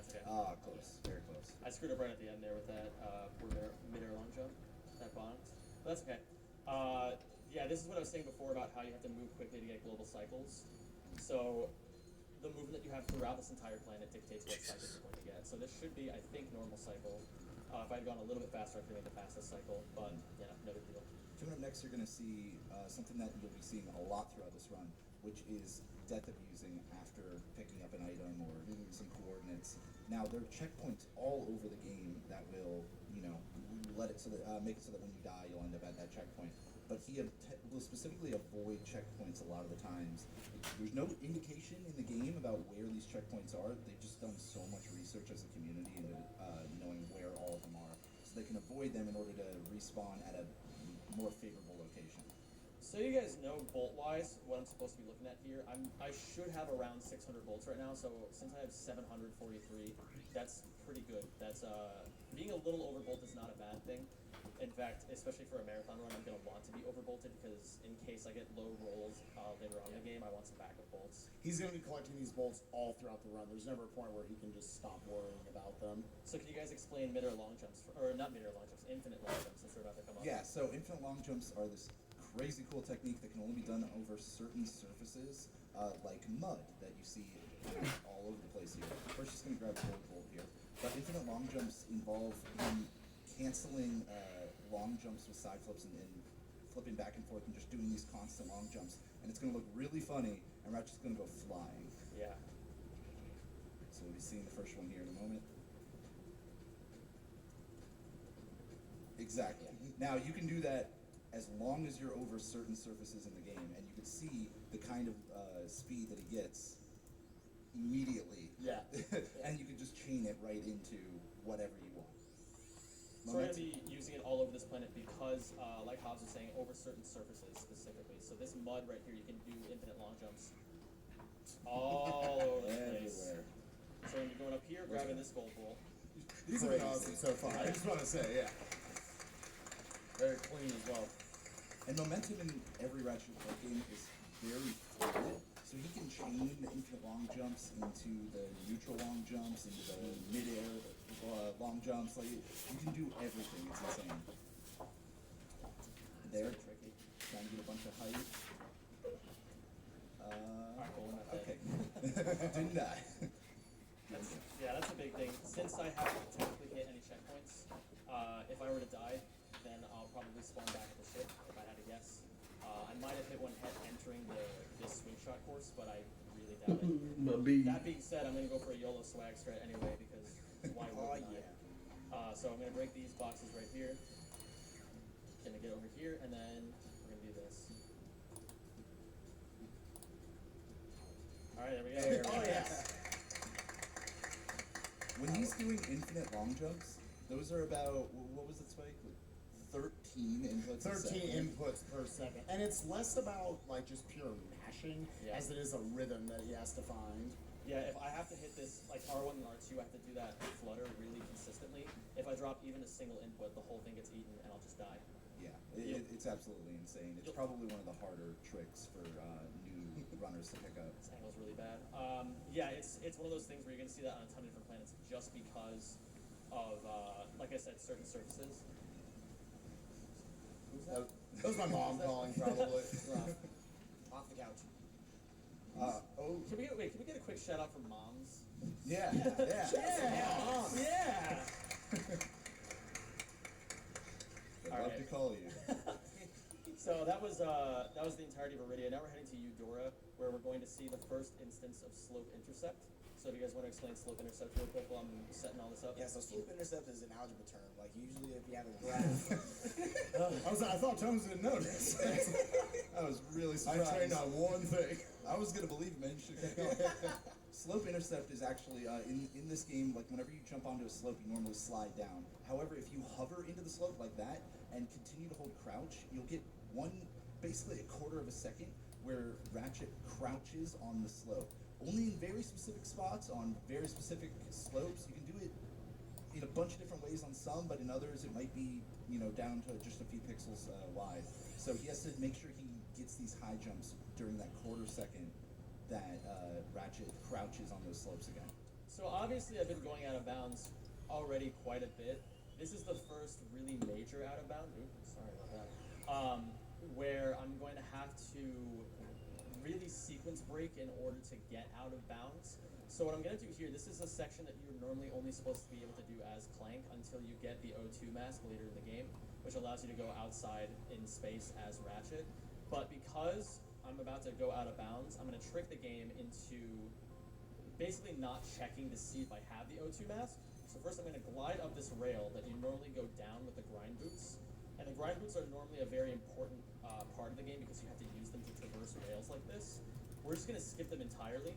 it's okay. Ah, close. Very close. I screwed up right at the end there with that mid-air long jump, that bond. But that's okay. Yeah, this is what I was saying before about how you have to move quickly to get global cycles. So the movement that you have throughout this entire planet dictates what cycles you're going to get. So this should be, I think, normal cycle. If I had gone a little bit faster, I could have made the fastest cycle, but yeah, no big deal. Coming up next, you're going to see something that you'll be seeing a lot throughout this run, which is death abusing after picking up an item or some coordinates. Now, there are checkpoints all over the game that will, let it so that make it so that when you die, you'll end up at that checkpoint. But he will specifically avoid checkpoints a lot of the times. There's no indication in the game about where these checkpoints are. They've just done so much research as a community into knowing where all of them are, so they can avoid them in order to respawn at a more favorable location. So you guys know bolt-wise what I'm supposed to be looking at here. I should have around 600 bolts right now, so since I have 743, that's pretty good. That's being a little over-bolted is not a bad thing. In fact, especially for a marathon run, I'm going to want to be over-bolted because in case I get low rolls later on in the game, I want some backup bolts. He's going to be collecting these bolts all throughout the run. There's never a point where he can just stop worrying about them. So can you guys explain mid-air long jumps, or not mid-air long jumps, infinite long jumps since they're about to come up? Yeah, so infinite long jumps are this crazy cool technique that can only be done over certain surfaces, like mud that you see all over the place here. First, just going to grab a gold bolt here. But infinite long jumps involve canceling long jumps with side flips and flipping back and forth and just doing these constant long jumps. And it's going to look really funny, and Ratchet's going to go flying. Yeah. So we'll be seeing the first one here in a moment. Exactly. Now, you can do that as long as you're over certain surfaces in the game, and you can see the kind of speed that he gets immediately. Yeah. And you can just chain it right into whatever you want. So we're going to be using it all over this planet because, like Hobbs was saying, over certain surfaces specifically. So this mud right here, you can do infinite long jumps all over the place. Everywhere. So when you're going up here, grabbing this gold bolt. These have been awesome so far. I just want to say, yeah. Very clean as well. And momentum in every Ratchet game is very fluid, so he can chain the infinite long jumps into the neutral long jumps, into the mid-air long jumps. Like, you can do everything. It's insane. There, Tricky. trying to get a bunch of height. Alright, cool, not bad. Okay. Didn't die. That's a big thing. Since I haven't technically hit any checkpoints, if I were to die, then I'll probably spawn back at the ship, if I had to guess. I might have hit one head entering this swing shot course, but I really doubt it. That being said, I'm going to go for a YOLO swag strat anyway, because why wouldn't I? So I'm going to break these boxes right here. Going to get over here, and then we're going to do this. Alright, there we go. Oh, yes. When he's doing infinite long jumps, those are about, what was it, Spike? 13 inputs 13 inputs per second. And it's less about like just pure mashing as it is a rhythm that he has to find. Yeah, if I have to hit this, like R1 and R2, I have to do that flutter really consistently. If I drop even a single input, the whole thing gets eaten and I'll just die. Yeah, it's absolutely insane. It's probably one of the harder tricks for new runners to pick up. This angle's really bad. Yeah, it's one of those things where you're going to see that on a ton of different planets just because of, like I said, certain surfaces. Who's that? That was my mom calling, probably. Off the couch. Can we get a quick shout out from moms? Yeah. I'd love to call you. So that was the entirety of Iridia. Now we're heading to Eudora, where we're going to see the first instance of slope intercept. So if you guys want to explain slope intercept real quick while I'm setting all this up. Yeah, so slope intercept is an algebra term. Like usually if you have a graph. I thought Jones didn't know this. I was really surprised. I trained on one thing. I was going to believe him, man. You should have kept going. Slope intercept is actually, in this game, like whenever you jump onto a slope, you normally slide down. However, if you hover into the slope like that and continue to hold crouch, you'll get basically a quarter of a second where Ratchet crouches on the slope. Only in very specific spots, on very specific slopes. You can do it in a bunch of different ways on some, but in others it might be, down to just a few pixels wide. So he has to make sure he gets these high jumps during that quarter second that Ratchet crouches on those slopes again. So obviously I've been going out of bounds already quite a bit. This is the first really major out of bounds. Ooh, sorry about that. Where I'm going to have to really sequence break in order to get out of bounds. So what I'm going to do here, this is a section that you're normally only supposed to be able to do as Clank until you get the O2 mask later in the game, which allows you to go outside in space as Ratchet. But because I'm about to go out of bounds, I'm going to trick the game into basically not checking to see if I have the O2 mask. So first I'm going to glide up this rail that you normally go down with the grind boots. And the grind boots are normally a very important part of the game because you have to use them to traverse rails like this. We're just going to skip them entirely.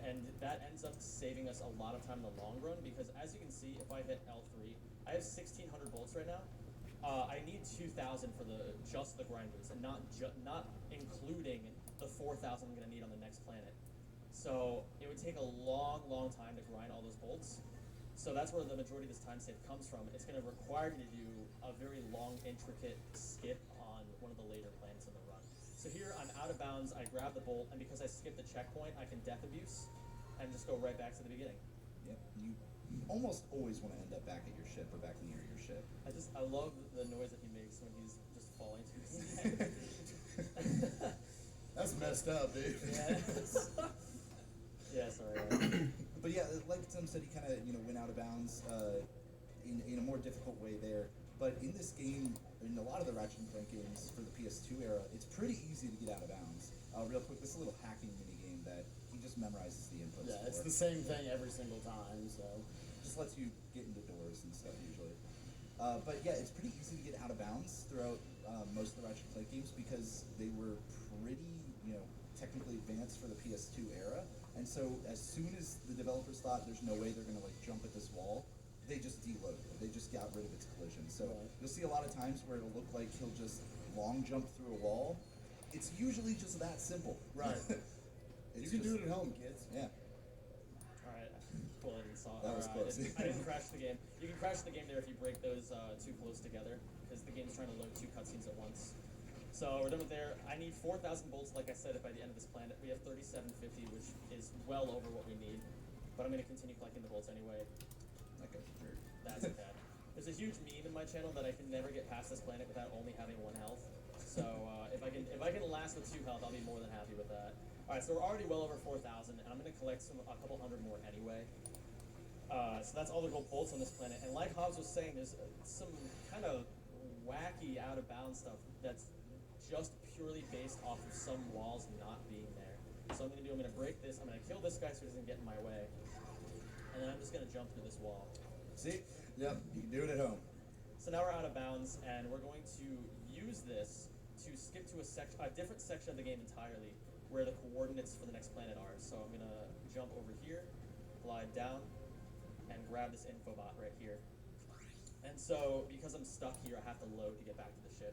And that ends up saving us a lot of time in the long run because as you can see, if I hit L3, I have 1600 bolts right now. I need 2000 for just the grind boots and not including the 4000 I'm going to need on the next planet. So it would take a long time to grind all those bolts. So that's where the majority of this time save comes from. It's going to require me to do a very long, intricate skip on one of the later planets in the run. So here I'm out of bounds, I grab the bolt, and because I skipped the checkpoint, I can death abuse and just go right back to the beginning. Yep. You almost always want to end up back at your ship or back near your ship. I love the noise that he makes when he's just falling to his death. That's messed up, dude. Yeah. Yeah, sorry. But yeah, like Tim said, he kind of went out of bounds in a more difficult way there. But in this game, in a lot of the Ratchet and Clank games for the PS2 era, it's pretty easy to get out of bounds. Real quick, this little hacking mini game that he just memorizes the inputs. Yeah, it's for. the same thing every single time. So Just lets you get into doors and stuff usually. But yeah, it's pretty easy to get out of bounds throughout most of the Ratchet and Clank games because they were pretty, technically advanced for the PS2 era. And so as soon as the developers thought there's no way they're going to jump at this wall, they just deloaded it. They just got rid of its collision. So you'll see a lot of times where it'll look like he'll just long jump through a wall. It's usually just that simple. right, you can do it at home, kids. Yeah. Alright, cool, I didn't saw That was close. I didn't crash the game. You can crash the game there if you break those too close together, because the game's trying to load two cutscenes at once. So we're done with there. I need 4,000 bolts, like I said, by the end of this planet. We have 3,750, which is well over what we need. But I'm going to continue collecting the bolts anyway. That goes weird. That's okay. There's a huge meme in my channel that I can never get past this planet without only having 1 health. So if I can last with 2 health, I'll be more than happy with that. All right, so we're already well over 4,000, and I'm going to collect a couple hundred more anyway. So that's all the gold bolts on this planet. And like Hobbs was saying, there's some kind of wacky out of bounds stuff that's just purely based off of some walls not being there. So I'm going to break this. I'm going to kill this guy so he doesn't get in my way. And then I'm just going to jump through this wall. See? Yep, you can do it at home. So now we're out of bounds, and we're going to use this to skip to a different section of the game entirely, where the coordinates for the next planet are. So I'm going to jump over here, glide down, and grab this infobot right here. And so, because I'm stuck here, I have to load to get back to the ship.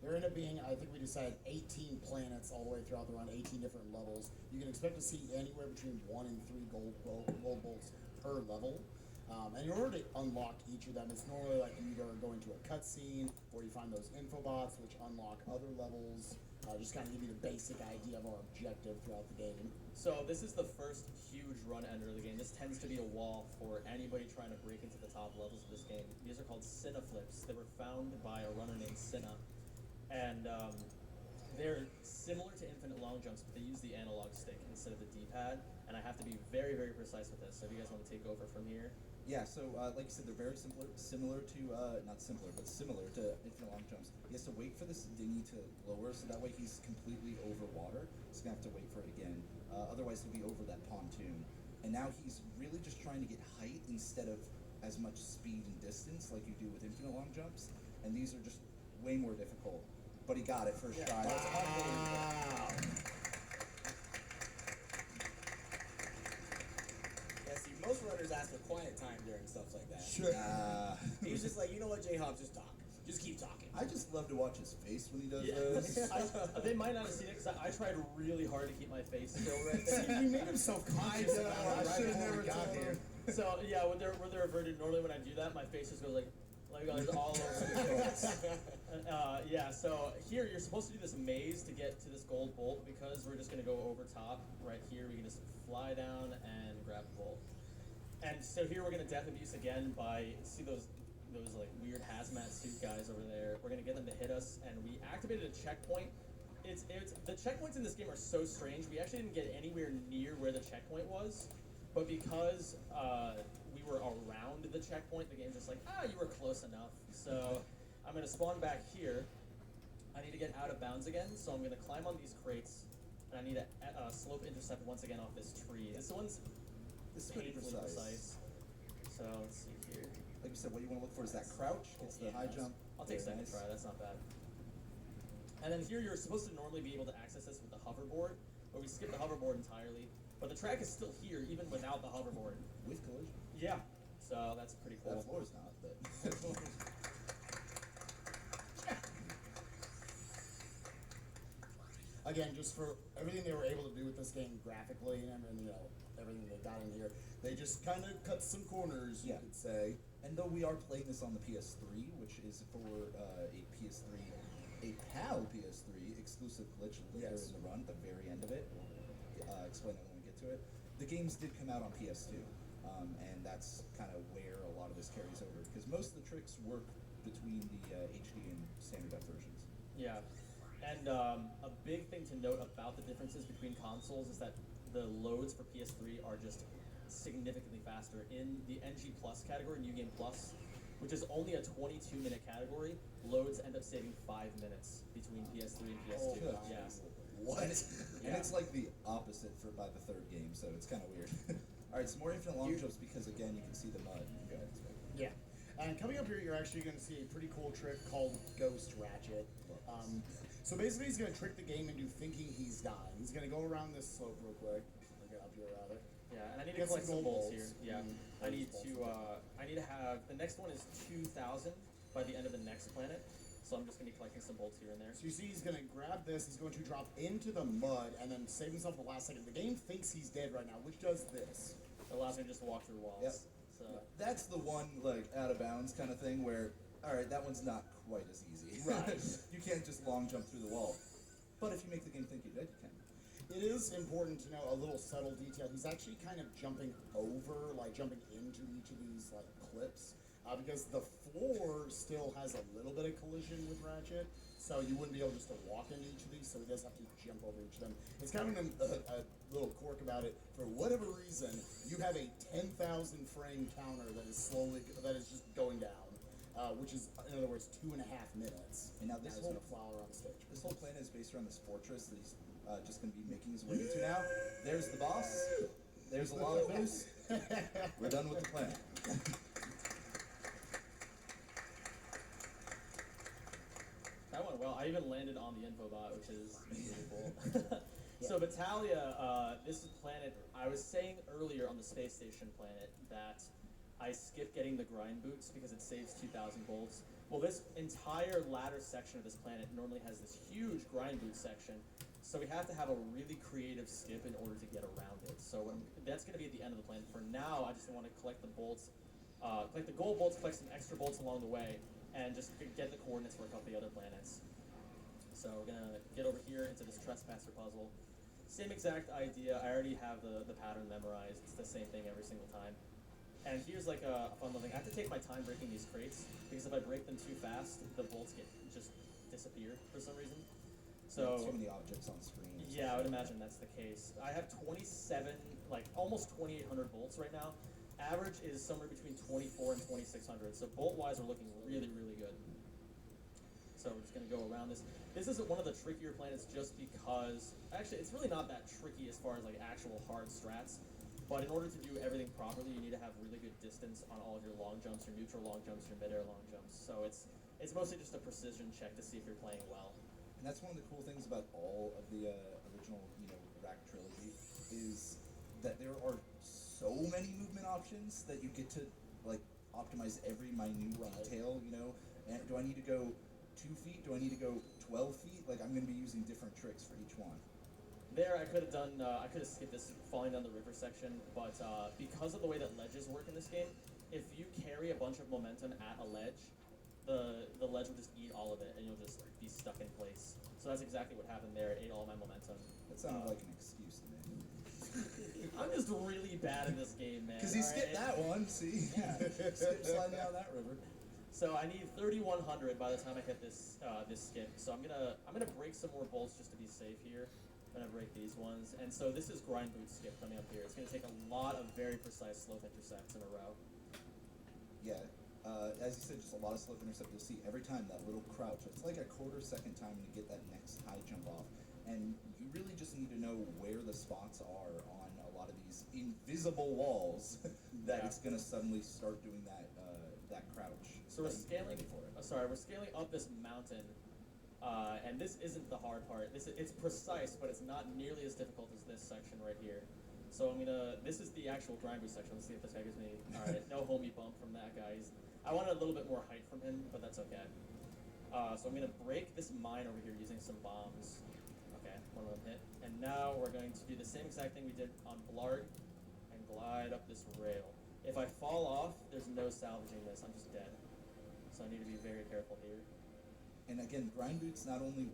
There end up being, I think we decided 18 planets all the way throughout the run, 18 different levels. You can expect to see anywhere between 1 and 3 gold bolts per level. And in order to unlock each of them, it's normally like you either go into a cutscene or you find those infobots which unlock other levels. Just kind of give you the basic idea of our objective throughout the game. So this is the first huge run ender of the game. This tends to be a wall for anybody trying to break into the top levels of this game. These are called Cinna flips. They were found by a runner named Cinna. And they're similar to infinite long jumps, but they use the analog stick instead of the D-pad. And I have to be very, very precise with this. So if you guys want to take over from here. Yeah, so like you said, they're very similar to, not simpler, but similar to infinite long jumps. He has to wait for this dinghy to lower, so that way he's completely over water. He's going to have to wait for it again. Otherwise, he'll be over that pontoon. And now he's really just trying to get height instead of as much speed and distance like you do with infinite long jumps. And these are just way more difficult. But he got it first try. That's unbelievable. Most runners ask for quiet time during stuff like that. Sure. He was just like, you know what, J-Hobbs, just talk. Just keep talking. I just love to watch his face when he does those. They might not have seen it because I tried really hard to keep my face still right there. See, he made him self-conscious about it I right should've before never we got told here. him. So yeah, when they're reverted, normally when I do that, my face just goes like all over the place. Yeah, so here you're supposed to do this maze to get to this gold bolt because we're just gonna go over top right here. We can just fly down and grab the bolt. And so here we're gonna death abuse again by see those like weird hazmat suit guys over there. We're gonna get them to hit us, and we activated a checkpoint. It's the checkpoints in this game are so strange. We actually didn't get anywhere near where the checkpoint was, but because we were around the checkpoint, the game's just like, you were close enough. So I'm gonna spawn back here. I need to get out of bounds again, so I'm gonna climb on these crates, and I need to slope intercept once again off this tree. This one's This is pretty painfully precise. So let's see here. Like you said, what you want to look for is that crouch. It's the high jump. I'll take Very second nice. try. That's not bad. And then here you're supposed to normally be able to access this with the hoverboard, but we skipped the hoverboard entirely. But the track is still here even without the hoverboard. With collision. Yeah. So that's pretty cool. That floor's not, but. Again, just for everything they were able to do with this game graphically and everything they got in here, they just kind of cut some corners, you could say. And though we are playing this on the PS3, which is for a PAL PS3 exclusive glitch later in the run, at the very end of it, we'll explain that when we get to it. The games did come out on PS2, and that's kind of where a lot of this carries over, because most of the tricks work between the HD and standard def versions. Yeah. And a big thing to note about the differences between consoles is that the loads for PS3 are just significantly faster. In the NG Plus category, New Game Plus, which is only a 22-minute category, loads end up saving 5 minutes between PS3 and PS2. Oh, yeah. What? And it's like the opposite by the third game, so it's kind of weird. All right, some more infinite long jumps because again you can see the mud. Go ahead. Yeah. And coming up here, you're actually going to see a pretty cool trick called Ghost Ratchet. So basically, he's going to trick the game into thinking he's dying. He's going to go around this slope real quick. Or get up here rather. Yeah, and I need to Get collect some some gold bolts here. bolts. Yeah, Mm, I need bolts. to have the next one is 2,000 by the end of the next planet. So I'm just gonna be collecting some bolts here and there. So you see, he's going to grab this. He's going to drop into the mud and then save himself at the last second. The game thinks he's dead right now, which does this. It allows me to just walk through walls. Yep. So That's the one like out of bounds kind of thing where, all right, that one's not quite as easy. Right. You can't just long jump through the wall. But if you make the game think you're dead, you can. It is important to know a little subtle detail. He's actually kind of jumping over, like jumping into each of these like clips, because the floor still has a little bit of collision with Ratchet, so you wouldn't be able just to walk into each of these. So he does have to jump over each of them. It's kind of a little quirk about it. For whatever reason, you have a 10,000 frame counter that is just going down. Which is, in other words, 2.5 minutes. And now this he's whole- going to fly around the stage. This whole planet is based around this fortress that he's just going to be making his way into now. There's the boss. There's a lot of boost. We're done with the planet. that went well. I even landed on the infobot, which is really cool. So Battalia, this is planet. I was saying earlier on the space station planet that I skipped getting the grind boots because it saves 2,000 bolts. Well, this entire ladder section of this planet normally has this huge grind boot section, so we have to have a really creative skip in order to get around it. So that's going to be at the end of the planet. For now, I just want to collect the bolts, collect the gold bolts, collect some extra bolts along the way, and just get the coordinates for a couple of the other planets. So we're going to get over here into this trespasser puzzle. Same exact idea. I already have the pattern memorized. It's the same thing every single time. And here's like a fun little thing. I have to take my time breaking these crates because if I break them too fast, the bolts just disappear for some reason. So too many objects on screen. yeah, I would imagine that's the case. I have 27, like almost 2,800 bolts right now. Average is somewhere between 24 and 2,600. So bolt-wise, we're looking really, really good. So we're just gonna go around this. This is one of the trickier planets just because, actually, it's really not that tricky as far as like actual hard strats. But in order to do everything properly, you need to have really good distance on all of your long jumps, your neutral long jumps, your mid-air long jumps. So it's mostly just a precision check to see if you're playing well. And that's one of the cool things about all of the original, Rack trilogy, is that there are so many movement options that you get to like optimize every minute detail. And do I need to go 2 feet? Do I need to go 12 feet? Like I'm going to be using different tricks for each one. There, I could have skipped this falling down the river section, but because of the way that ledges work in this game, if you carry a bunch of momentum at a ledge, the ledge will just eat all of it, and you'll just be stuck in place. So that's exactly what happened there. It ate all my momentum. That sounded like an excuse to me. I'm just really bad at this game, man. Because he skipped alright? that one, see? Yeah. Skip sliding down that river. So I need 3,100 by the time I hit this this skip. So I'm gonna break some more bolts just to be safe here. I'm gonna break these ones, and so this is grind boot skip coming up here. It's gonna take a lot of very precise slope intercepts in a row. Yeah, as you said, just a lot of slope intercept. You'll see every time that little crouch. It's like a quarter-second time to get that next high jump off, and you really just need to know where the spots are on a lot of these invisible walls that Yeah. it's gonna suddenly start doing that that crouch. So we're that you get scaling. ready for it. We're scaling up this mountain, and this isn't the hard part. It's precise, but it's not nearly as difficult as this section right here. So I'm gonna. This is the actual grind boot section. Let's see if this guy gives me. All right, no homie bump from that guy. I wanted a little bit more height from him, but that's okay. So I'm gonna break this mine over here using some bombs. Okay, one of them hit, and now we're going to do the same exact thing we did on Blart and glide up this rail. If I fall off, there's no salvaging this. I'm just dead. So I need to be very careful here. And again, grind boots, not only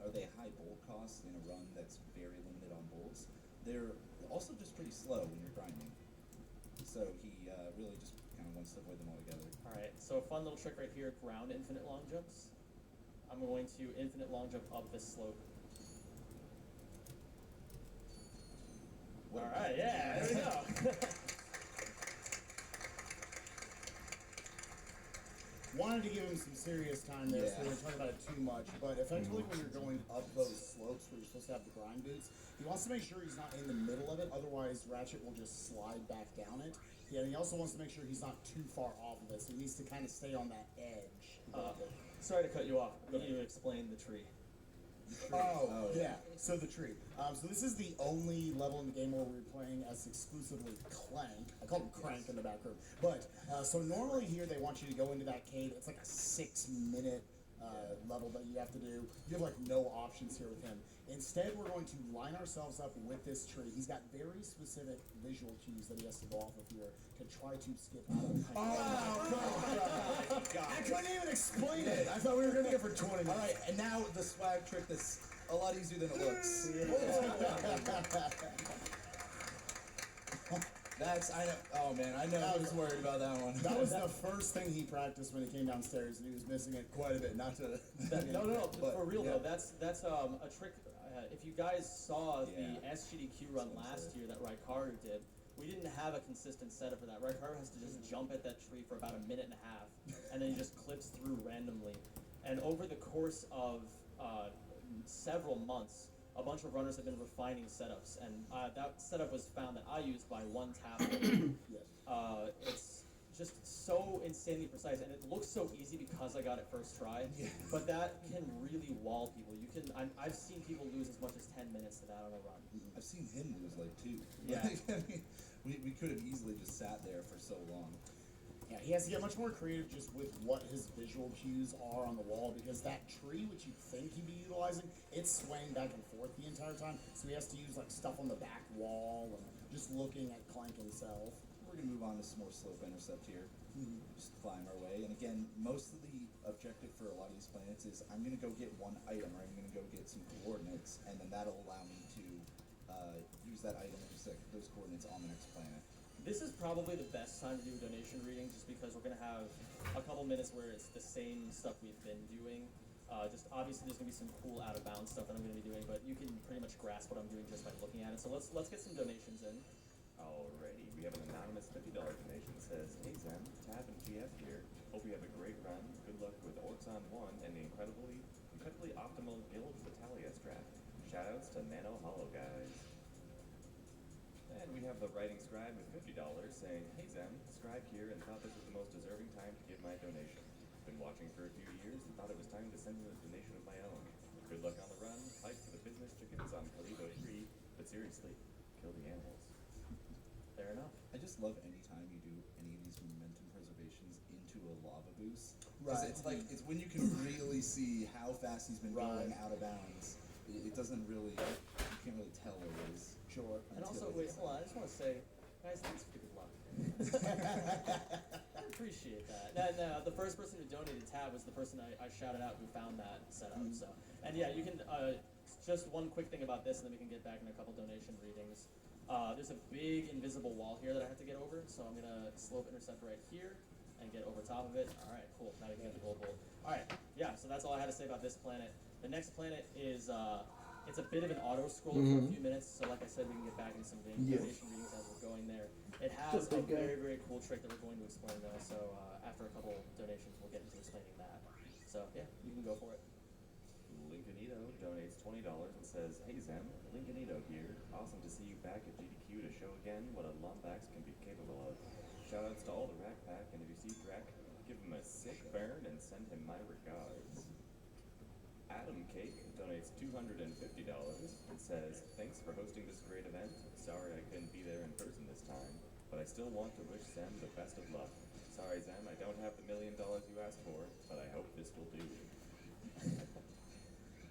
are they high bolt costs in a run that's very limited on bolts, they're also just pretty slow when you're grinding. So he really just kind of wants to avoid them altogether. Alright, so a fun little trick right here, ground infinite long jumps. I'm going to infinite long jump up this slope. What a Alright, bad yeah, there we go. Wanted to give him some serious time there, so Yeah. we were talking about it too much. But effectively, when you're going up those slopes where you're supposed to have the grind boots, he wants to make sure he's not in the middle of it. Otherwise, Ratchet will just slide back down it. Yeah, and he also wants to make sure he's not too far off of it, so he needs to kind of stay on that edge. Sorry to cut you off. You need to explain the tree. Oh, yeah. So the tree. So this is the only level in the game where we're playing as exclusively Clank. I call him Crank in the back room. But so normally here they want you to go into that cave. It's like a 6-minute level that you have to do. You have like no options here with him. Instead, we're going to line ourselves up with this tree. He's got very specific visual cues that he has to go off of here to try to skip out of the I couldn't even explain it. I thought we were going to go for 20 minutes. All right, and now the swag trick that's a lot easier than it looks. I know. Oh man, I know I was worried about that one. That was the first thing he practiced when he came downstairs, and he was missing it quite a bit. Not to. No, But, for real yeah. though, that's a trick. If you guys saw the Yeah. SGDQ run last year that Raikaru did, we didn't have a consistent setup for that. Raikaru has to just jump at that tree for about a minute and a half, and then he just clips through randomly. And over the course of several months, a bunch of runners have been refining setups, and that setup was found that I used by one tap. Yes. It's just so insanely precise, and it looks so easy because I got it first try. Yeah. But that can really wall people. I've seen people lose as much as 10 minutes to that on a run. I've seen him lose like 2. Yeah. I mean, we could have easily just sat there for so long. Yeah, he has to get much more creative just with what his visual cues are on the wall, because that tree, which you think he'd be utilizing, it's swaying back and forth the entire time. So he has to use like stuff on the back wall and just looking at Clank himself. We're gonna move on to some more slope intercept here. Just climb our way. And again, most of the objective for a lot of these planets is I'm gonna go get one item, or I'm gonna go get some coordinates, and then that'll allow me to use that item, those coordinates on the next planet. This is probably the best time to do a donation reading, just because we're going to have a couple minutes where it's the same stuff we've been doing. Just obviously there's going to be some cool out of bounds stuff that I'm going to be doing, but you can pretty much grasp what I'm doing just by looking at it. So let's get some donations in. Alrighty, we have an anonymous $50 donation that says, "Hey Zen, Tab and GF here. Hope you have a great run. Good luck with Orcs on 1 and the incredibly optimal Guild Vitalia strat. Shoutouts to Nano Hollow guys." And we have the writing scribe with $50 saying, "Hey Zen, scribe here and thought this was the most deserving time to give my donation. Been watching for a few years and thought it was time to send in a donation of my own. Good luck on the run. Fight for the business chickens on Kalibo 3, but seriously, kill the animals." Fair enough. I just love any time you do any of these momentum preservations into a lava boost. 'Cause Right. it's when you can really see how fast he's been going Right. out of bounds. It doesn't really, you can't really tell what it is. Sure. And also, Until wait, it's- hold on, I just want to say, guys, thanks for the good luck. I appreciate that. No, the first person who donated Tab was the person I shouted out who found that setup. So, and yeah, you can, just one quick thing about this, and then we can get back in a couple donation readings. There's a big invisible wall here that I have to get over, so I'm gonna slope intercept right here and get over top of it. All right, cool. Now we can get the gold bolt. All right, yeah. So that's all I had to say about this planet. The next planet is it's a bit of an auto scroller for a few minutes. So like I said, we can get back into some donation readings as we're going there. It has a very cool trick that we're going to explain though. So after a couple donations, we'll get into explaining that. So yeah, you can go for it. Lincolnito donates $20 and says, "Hey Zem, Lincolnito here. Awesome to see you back at GDQ to show again what a Lombax can be capable of. Shoutouts to all the Rack Pack, and if you see Drek, give him a sick burn and send him my regards." Adam Cake donates $250 and says, "Thanks for hosting this great event. Sorry I couldn't be there in person this time, but I still want to wish Zem the best of luck. Sorry Zem, I don't have the $1 million you asked for, but I hope this will do."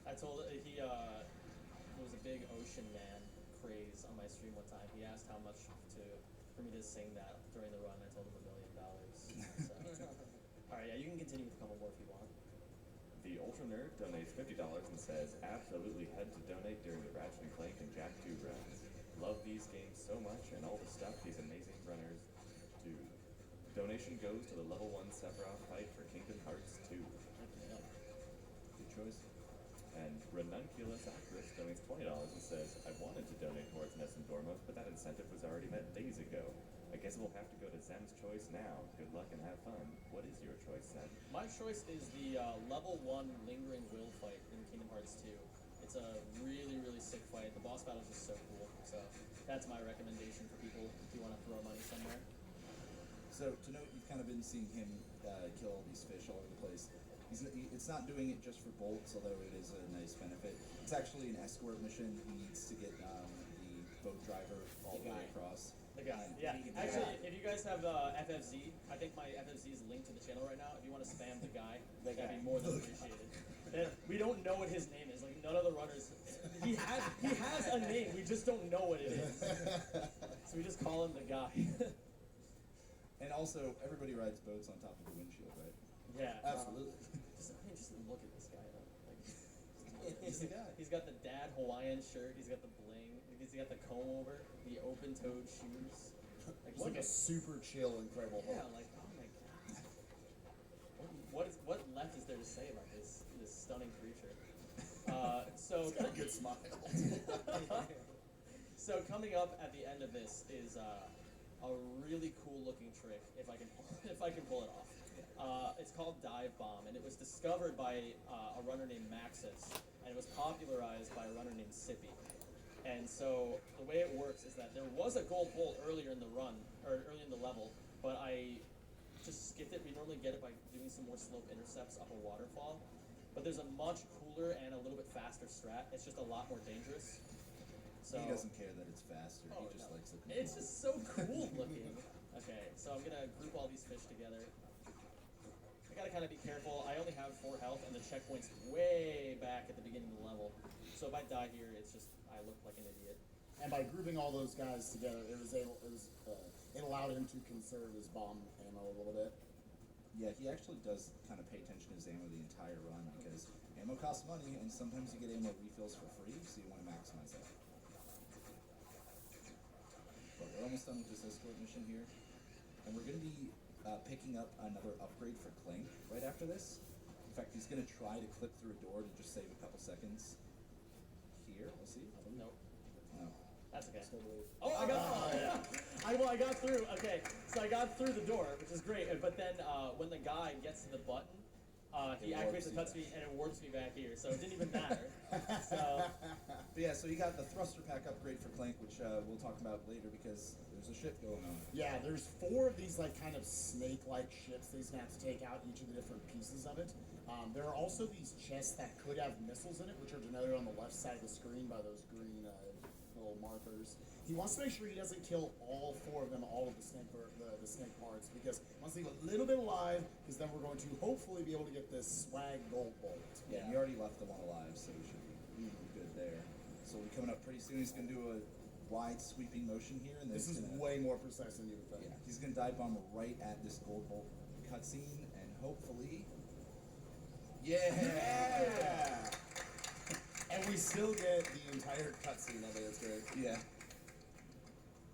I told he there was a big Ocean Man craze on my stream one time. He asked how much for me to sing that during the run. I told him $1 million. So. All right, yeah, you can continue with a couple more if you want. The Ultra Nerd donates $50 and says, "Absolutely head to donate during the Ratchet and Clank and Jak 2 runs. Love these games so much and all the stuff these amazing runners do. Donation goes to the level 1 Sephiroth fight for Kingdom Hearts 2. Good choice. And Ranunculus Actress donates $20 and says, "I wanted to donate towards Nessun Dormos, but that incentive was already met days ago. I guess we'll have to go to Zem's choice now. Good luck and have fun. What is your choice, Zem?" My choice is the level 1 Lingering Will fight in Kingdom Hearts 2. It's a really sick fight. The boss battle is just so cool. So that's my recommendation for people if you want to throw money somewhere. So to note, you've kind of been seeing him kill all these fish all over the place. It's not doing it just for bolts, although it is a nice benefit. It's actually an escort mission. He needs to get the boat driver all the way across. The guy, yeah. Actually, if you guys have FFZ, I think my FFZ is linked to the channel right now. If you want to spam the guy, that'd be more than appreciated. We don't know what his name is. Like none of the runners, he has a name. We just don't know what it is. So we just call him the guy. And also, everybody rides boats on top of the windshield, right? Yeah, Absolutely. Just look at this guy though. Like, He's the guy. he's got the dad Hawaiian shirt. He's got the bling. He's got the comb over, the open-toed shoes. Like, It's like a super chill, incredible yeah, Hulk. like oh my god. What left is there to say about this stunning creature? So He's got a good smile. so coming up at the end of this is a really cool looking trick if I can pull it off. It's called Dive Bomb, and it was discovered by a runner named Maxis, and it was popularized by a runner named Sippy. And so the way it works is that there was a gold bolt earlier in the run, or earlier in the level, but I just skipped it. We normally get it by doing some more slope intercepts up a waterfall. But there's a much cooler and a little bit faster strat. It's just a lot more dangerous. So He doesn't care that it's faster. Oh, He just no. likes looking It's cool. just so cool looking. Okay, so I'm gonna group all these fish together. I gotta kind of be careful. I only have 4 health, and the checkpoint's way back at the beginning of the level. So if I die here, it's just I look like an idiot. And by grouping all those guys together, it allowed him to conserve his bomb ammo a little bit. Yeah, he actually does kind of pay attention to his ammo the entire run because ammo costs money, and sometimes you get ammo refills for free, so you want to maximize that. But we're almost done with this escort mission here, and we're going to be picking up another upgrade for Clank right after this. In fact, he's going to try to clip through a door to just save a couple seconds. Here, we'll see. Nope, No. that's okay. Still believe. Oh, I got I got through. Okay, so I got through the door, which is great. But then when the guy gets to the button, he It activates the warps you touch speed and it warps me back here. So it didn't even matter. So But yeah, so you got the thruster pack upgrade for Clank, which we'll talk about later because there's a ship going on. Yeah, there's 4 of these like kind of snake-like ships that he's gonna have to take out each of the different pieces of it. There are also these chests that could have missiles in it, which are denoted on the left side of the screen by those green little markers. He wants to make sure he doesn't kill all 4 of them, all of the snake parts, because he wants to leave a little bit alive, because then we're going to hopefully be able to get this swag gold bolt. Yeah, and you already left the one alive, so we should be good there. So we'll be coming up pretty soon. He's going to do a wide sweeping motion here, and then This is he's gonna, way more precise than you would think. yeah, he's going to dive bomb right at this gold bolt cutscene, and hopefully, yeah. And we still get the entire cutscene of it. It's great. Yeah.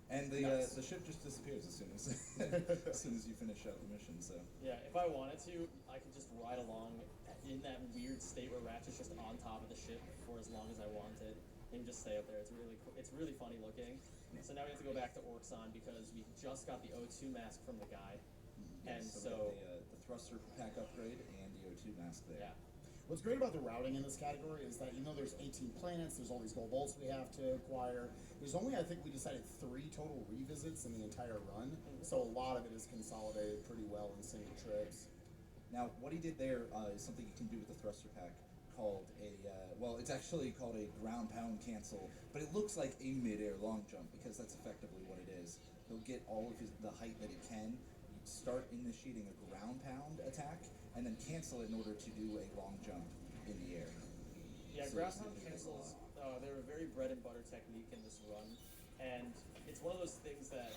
And Nice. the ship just disappears as soon as as soon as you finish out the mission. So Yeah, if I wanted to, I could just ride along in that weird state where Ratchet's just on top of the ship for as long as I wanted, and just stay up there. It's really funny looking. So now we have to go back to Orxon because we just got the O2 mask from the guy, and we got the thruster pack upgrade and the O2 mask there. yeah. What's great about the routing in this category is that even though there's 18 planets, there's all these gold bolts we have to acquire. There's only, I think we decided 3 total revisits in the entire run, so a lot of it is consolidated pretty well in single trips. Now, what he did there is something you can do with the thruster pack called it's actually called a ground pound cancel, but it looks like a mid-air long jump because that's effectively what it is. He'll get all of the height that he can. You start initiating a ground pound attack, and then cancel it in order to do a long jump in the air. Yeah, So ground it's pound the cancels, they're a very bread and butter technique in this run, and it's one of those things that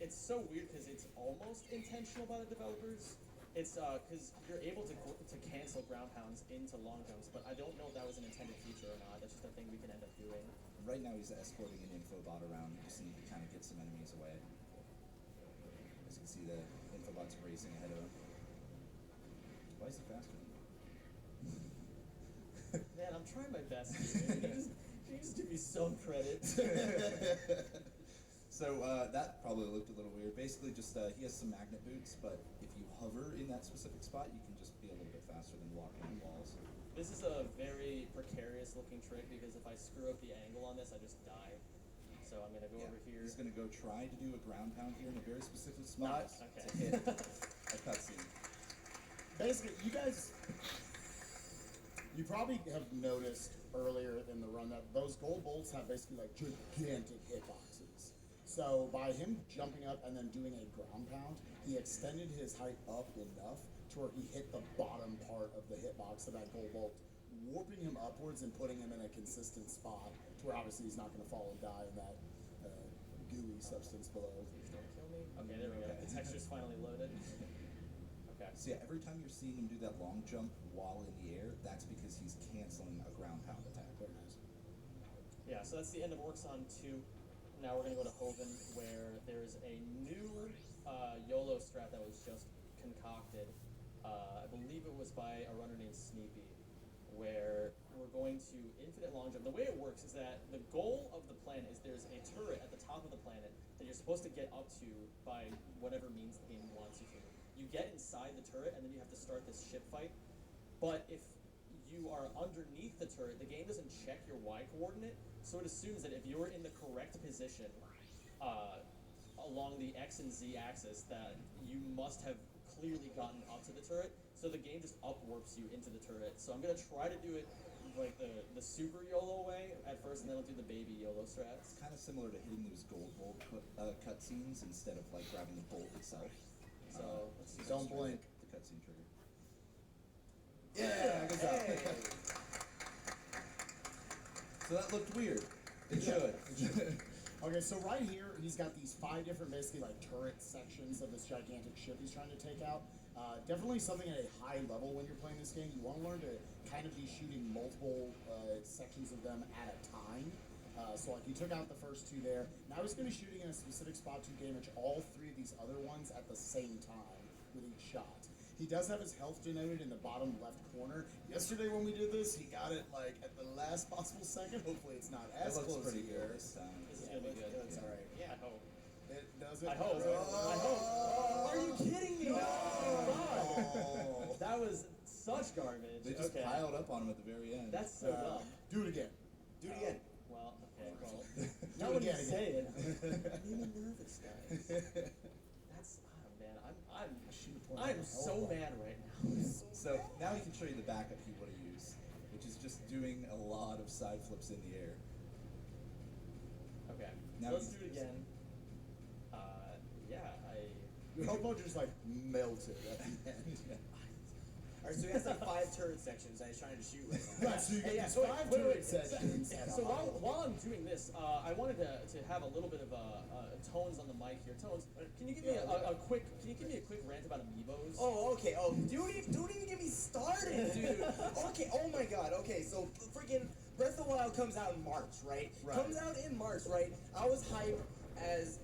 it's so weird because it's almost intentional by the developers. It's because you're able to cancel ground pounds into long jumps, but I don't know if that was an intended feature or not. That's just a thing we can end up doing. Right now he's escorting an infobot around. You just need to kind of get some enemies away. As you can see, the infobot's racing ahead of him. Why is he faster? Man, I'm trying my best here. Can you just give me some credit? So that probably looked a little weird. Basically, just he has some magnet boots, but if you hover in that specific spot, you can just be a little bit faster than walking on walls. This is a very precarious looking trick because if I screw up the angle on this, I just die. So I'm gonna go over here. He's gonna go try to do a ground pound here in a very specific spot Nice, okay. to hit a cutscene. Basically, you probably have noticed earlier in the run that those gold bolts have basically like gigantic hitboxes. So by him jumping up and then doing a ground pound, he extended his height up enough to where he hit the bottom part of the hitbox of that gold bolt, warping him upwards and putting him in a consistent spot to where obviously he's not going to fall and die in that gooey substance below. Please don't kill me. Okay, there we go. The texture's finally loaded. Okay. So yeah, every time you're seeing him do that long jump while in the air, that's because he's canceling a ground pound attack. Very nice. Yeah, so that's the end of Orxon 2. Now we're gonna go to Hoven, where there's a new YOLO strat that was just concocted. I believe it was by a runner named Sneepy, where we're going to infinite long jump. The way it works is that the goal of the planet is there's a turret at the top of the planet that you're supposed to get up to by whatever means the game wants you to. You get inside the turret and then you have to start this ship fight. But if you are underneath the turret, the game doesn't check your Y coordinate, so it assumes that if you're in the correct position along the X and Z axis, that you must have clearly gotten up to the turret, so the game just upwarps you into the turret. So I'm gonna try to do it like the super YOLO way at first, and then I'll do the baby YOLO strats. It's kind of similar to hitting those gold bolt cutscenes instead of like grabbing the bolt itself. So let's see. Don't blink. The cutscene trigger. Yeah, good job. So that looked weird. It should. Okay, so right here, he's got these 5 different, basically like turret sections of this gigantic ship he's trying to take out. Definitely something at a high level when you're playing this game. You want to learn to kind of be shooting multiple sections of them at a time. So like he took out the first 2 there. Now he's going to be shooting in a specific spot to damage all 3 of these other ones at the same time with each shot. He does have his health denoted in the bottom left corner. Yesterday when we did this, he got it like at the last possible second. Hopefully it's not as That looks close pretty here. good this time. This is gonna be good. That's alright. Yeah, I hope. It does it. I hope. Oh. I hope. Are you kidding me? Oh. That was such garbage. They just okay. piled up on him at the very end. That's so dumb. Do it again. Do it again. Well, okay, well. Do Now it when you again. say it, I'm even nervous, guys. That's, oh man, I'm so mad right now. So now he can show you the backup he would have used, which is just doing a lot of side flips in the air. Okay, Now so let's he's- do it again. Yeah, Your hobo just like melted at the end. Alright, so he has like 5 turret sections that he's trying to shoot right now. Right, so you get yeah, these so 5 wait, turret sections. at a So high level. while I'm doing this, I wanted to have a little bit of tones on the mic here. Tones, can you give me a quick rant about amiibos? Oh, okay. Oh, don't even get me started, dude. Okay. Oh my God. Okay. So freaking Breath of the Wild comes out in March, right? Right. Comes out in March, right? I was hyped as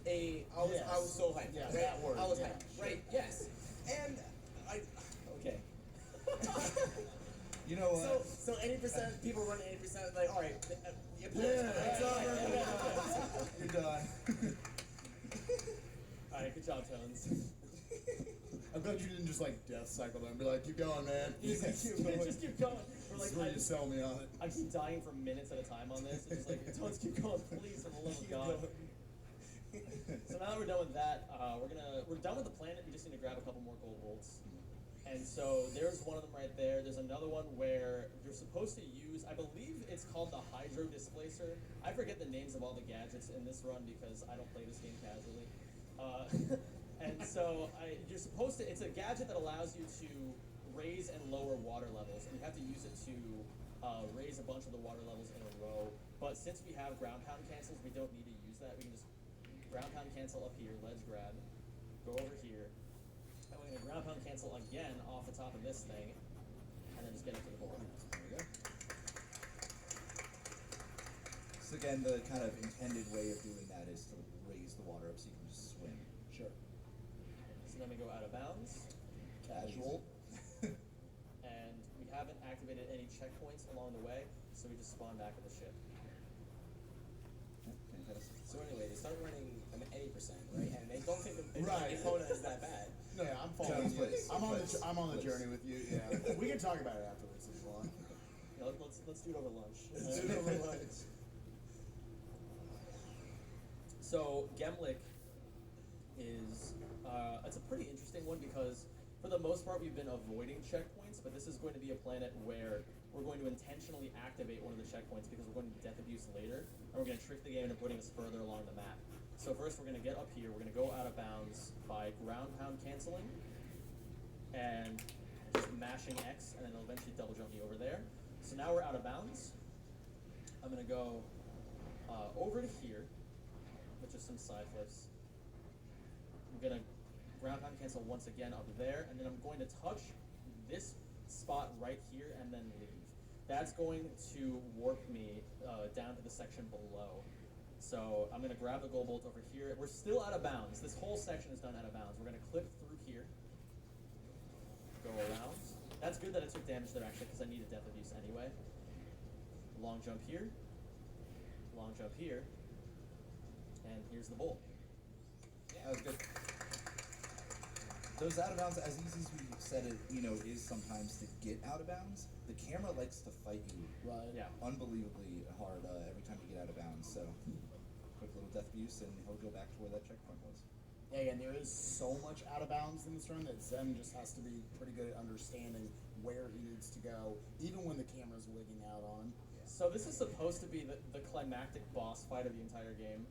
a. I was so hyped. Yeah, right? that word, I was yeah, hyped. sure. Right. Yes. And I. Okay. You know what? So 80% people running 80% like all right. Your Yeah, it's over. You're done. Alright, good job, Tones. I'm glad you didn't just like death cycle them and be like, keep going, man. Just keep going. We're This is like, where you sell me on it. I keep dying for minutes at a time on this. It's just like, Tones, keep going, please, for the love of God. So now that we're done with that, we're done with the planet. We just need to grab a couple more gold bolts. And so there's one of them right there. There's another one where you're supposed to use, I believe it's called the Hydro Displacer. I forget the names of all the gadgets in this run because I don't play this game casually. And so you're supposed to, it's a gadget that allows you to raise and lower water levels. And you have to use it to raise a bunch of the water levels in a row. But since we have ground pound cancels, we don't need to use that. We can just ground pound cancel up here, ledge grab, go over here. And we're going to ground pound cancel again off the top of this thing, and then just get it to the board. There we go. So again, the kind of intended way of doing that is to raise the water up so you can just swim. Sure. So then we go out of bounds, Casual. and we haven't activated any checkpoints along the way, so we just spawn back at the ship. Yeah, fantastic. So anyway, they start running 80%, right? And they don't think the Right. opponent is that bad. No, yeah, I'm following Jones, you. please. I'm on the Please. journey with you. Yeah, we can talk about it afterwards if you want. Yeah, let's do it over lunch. Let's do it over lunch. So Gemlik is it's a pretty interesting one because for the most part we've been avoiding checkpoints, but this is going to be a planet where we're going to intentionally activate one of the checkpoints because we're going to death abuse later, and we're going to trick the game into putting us further along the map. So first we're going to get up here, we're going to go out of bounds by ground pound canceling and just mashing X, and then it'll eventually double jump me over there. So now we're out of bounds. I'm going to go over to here, which is some side flips. I'm going to ground pound cancel once again up there, and then I'm going to touch this spot right here and then leave. That's going to warp me down to the section below. So I'm going to grab the gold bolt over here. We're still out of bounds. This whole section is done out of bounds. We're going to clip through here, go around. That's good that I took damage there actually because I needed death abuse anyway. Long jump here, long jump here, and here's the bolt. That was good. Those out of bounds, as easy as we said it, is sometimes to get out of bounds. The camera likes to fight you Right. Yeah. unbelievably hard every time you get out of bounds. So, quick little death abuse, and he'll go back to where that checkpoint was. Yeah, and there is so much out of bounds in this run that Zen just has to be pretty good at understanding where he needs to go, even when the camera's wigging out on. So this is supposed to be the climactic boss fight of the entire game,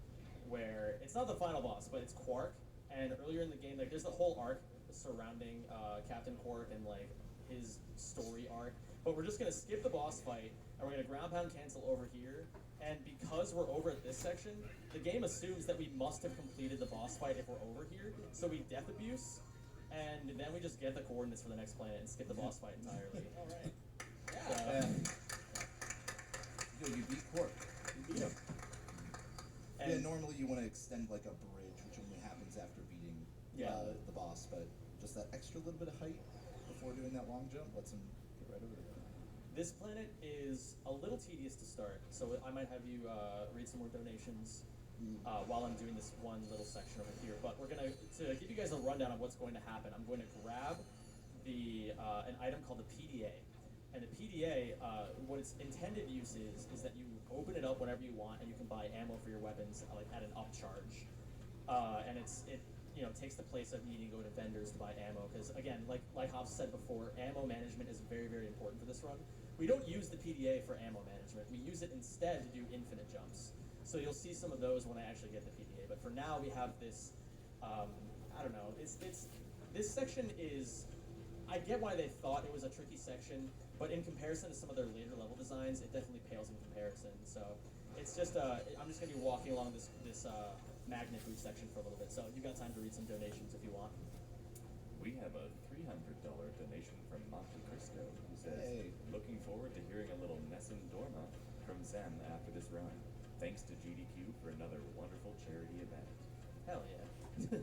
where it's not the final boss, but it's Quark. And earlier in the game, like there's the whole arc surrounding Captain Quark and like his story arc. But we're just gonna skip the boss fight, and we're gonna ground pound cancel over here. And because we're over at this section, the game assumes that we must have completed the boss fight if we're over here. So we death abuse, and then we just get the coordinates for the next planet and skip the boss fight entirely. All right. And you beat Quark. We beat him. Yeah, And normally you want to extend like a bridge, which only happens after beating Yeah. the boss, but just that extra little bit of height before doing that long jump lets him get right over there. this planet is a little tedious to start, so I might have you read some more donations while I'm doing this one little section over here. But we're gonna to give you guys a rundown of what's going to happen. I'm going to grab an item called the PDA, and the PDA, what its intended use is that you open it up whenever you want, and you can buy ammo for your weapons like at an upcharge, and it takes the place of needing to go to vendors to buy ammo because again, like Hobbs said before, ammo management is very, very important for this run. We don't use the PDA for ammo management. We use it instead to do infinite jumps. So you'll see some of those when I actually get the PDA. But for now, we have this. I don't know. It's this section is. I get why they thought it was a tricky section, but in comparison to some of their later level designs, it definitely pales in comparison. So it's just. I'm just gonna be walking along this magnet boot section for a little bit. So you got time to read some donations if you want. We have a $300 donation from Monte Cristo who says, Hey. looking forward to hearing a little Nessun Dorma from Zen after this run. Thanks to GDQ for another wonderful charity event. Hell yeah.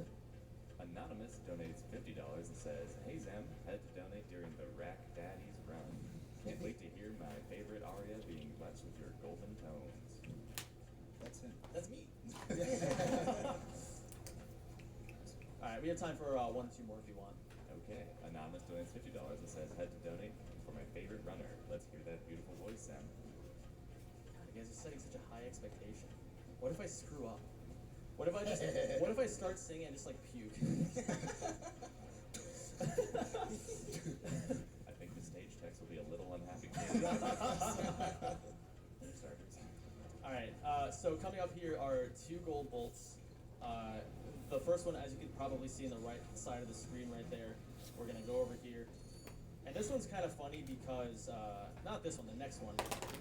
Anonymous donates $50 and says, "Hey Zem, had to donate during the Rack Daddies run. Can't wait to hear my favorite aria being blessed with your golden tones." That's him. That's me. Alright, we have time for one or two more if you want. Okay, Anonymous donates $50 and says, "Had to donate for my favorite runner. Let's hear that beautiful voice, Zem." God, you guys are setting such a high expectation. What if I screw up? What if I start singing and just like puke? I think the stage techs will be a little unhappy. Alright, so coming up here are two gold bolts. The first one, as you can probably see in the right side of the screen right there, we're gonna go over here. And this one's kind of funny because, not this one, the next one.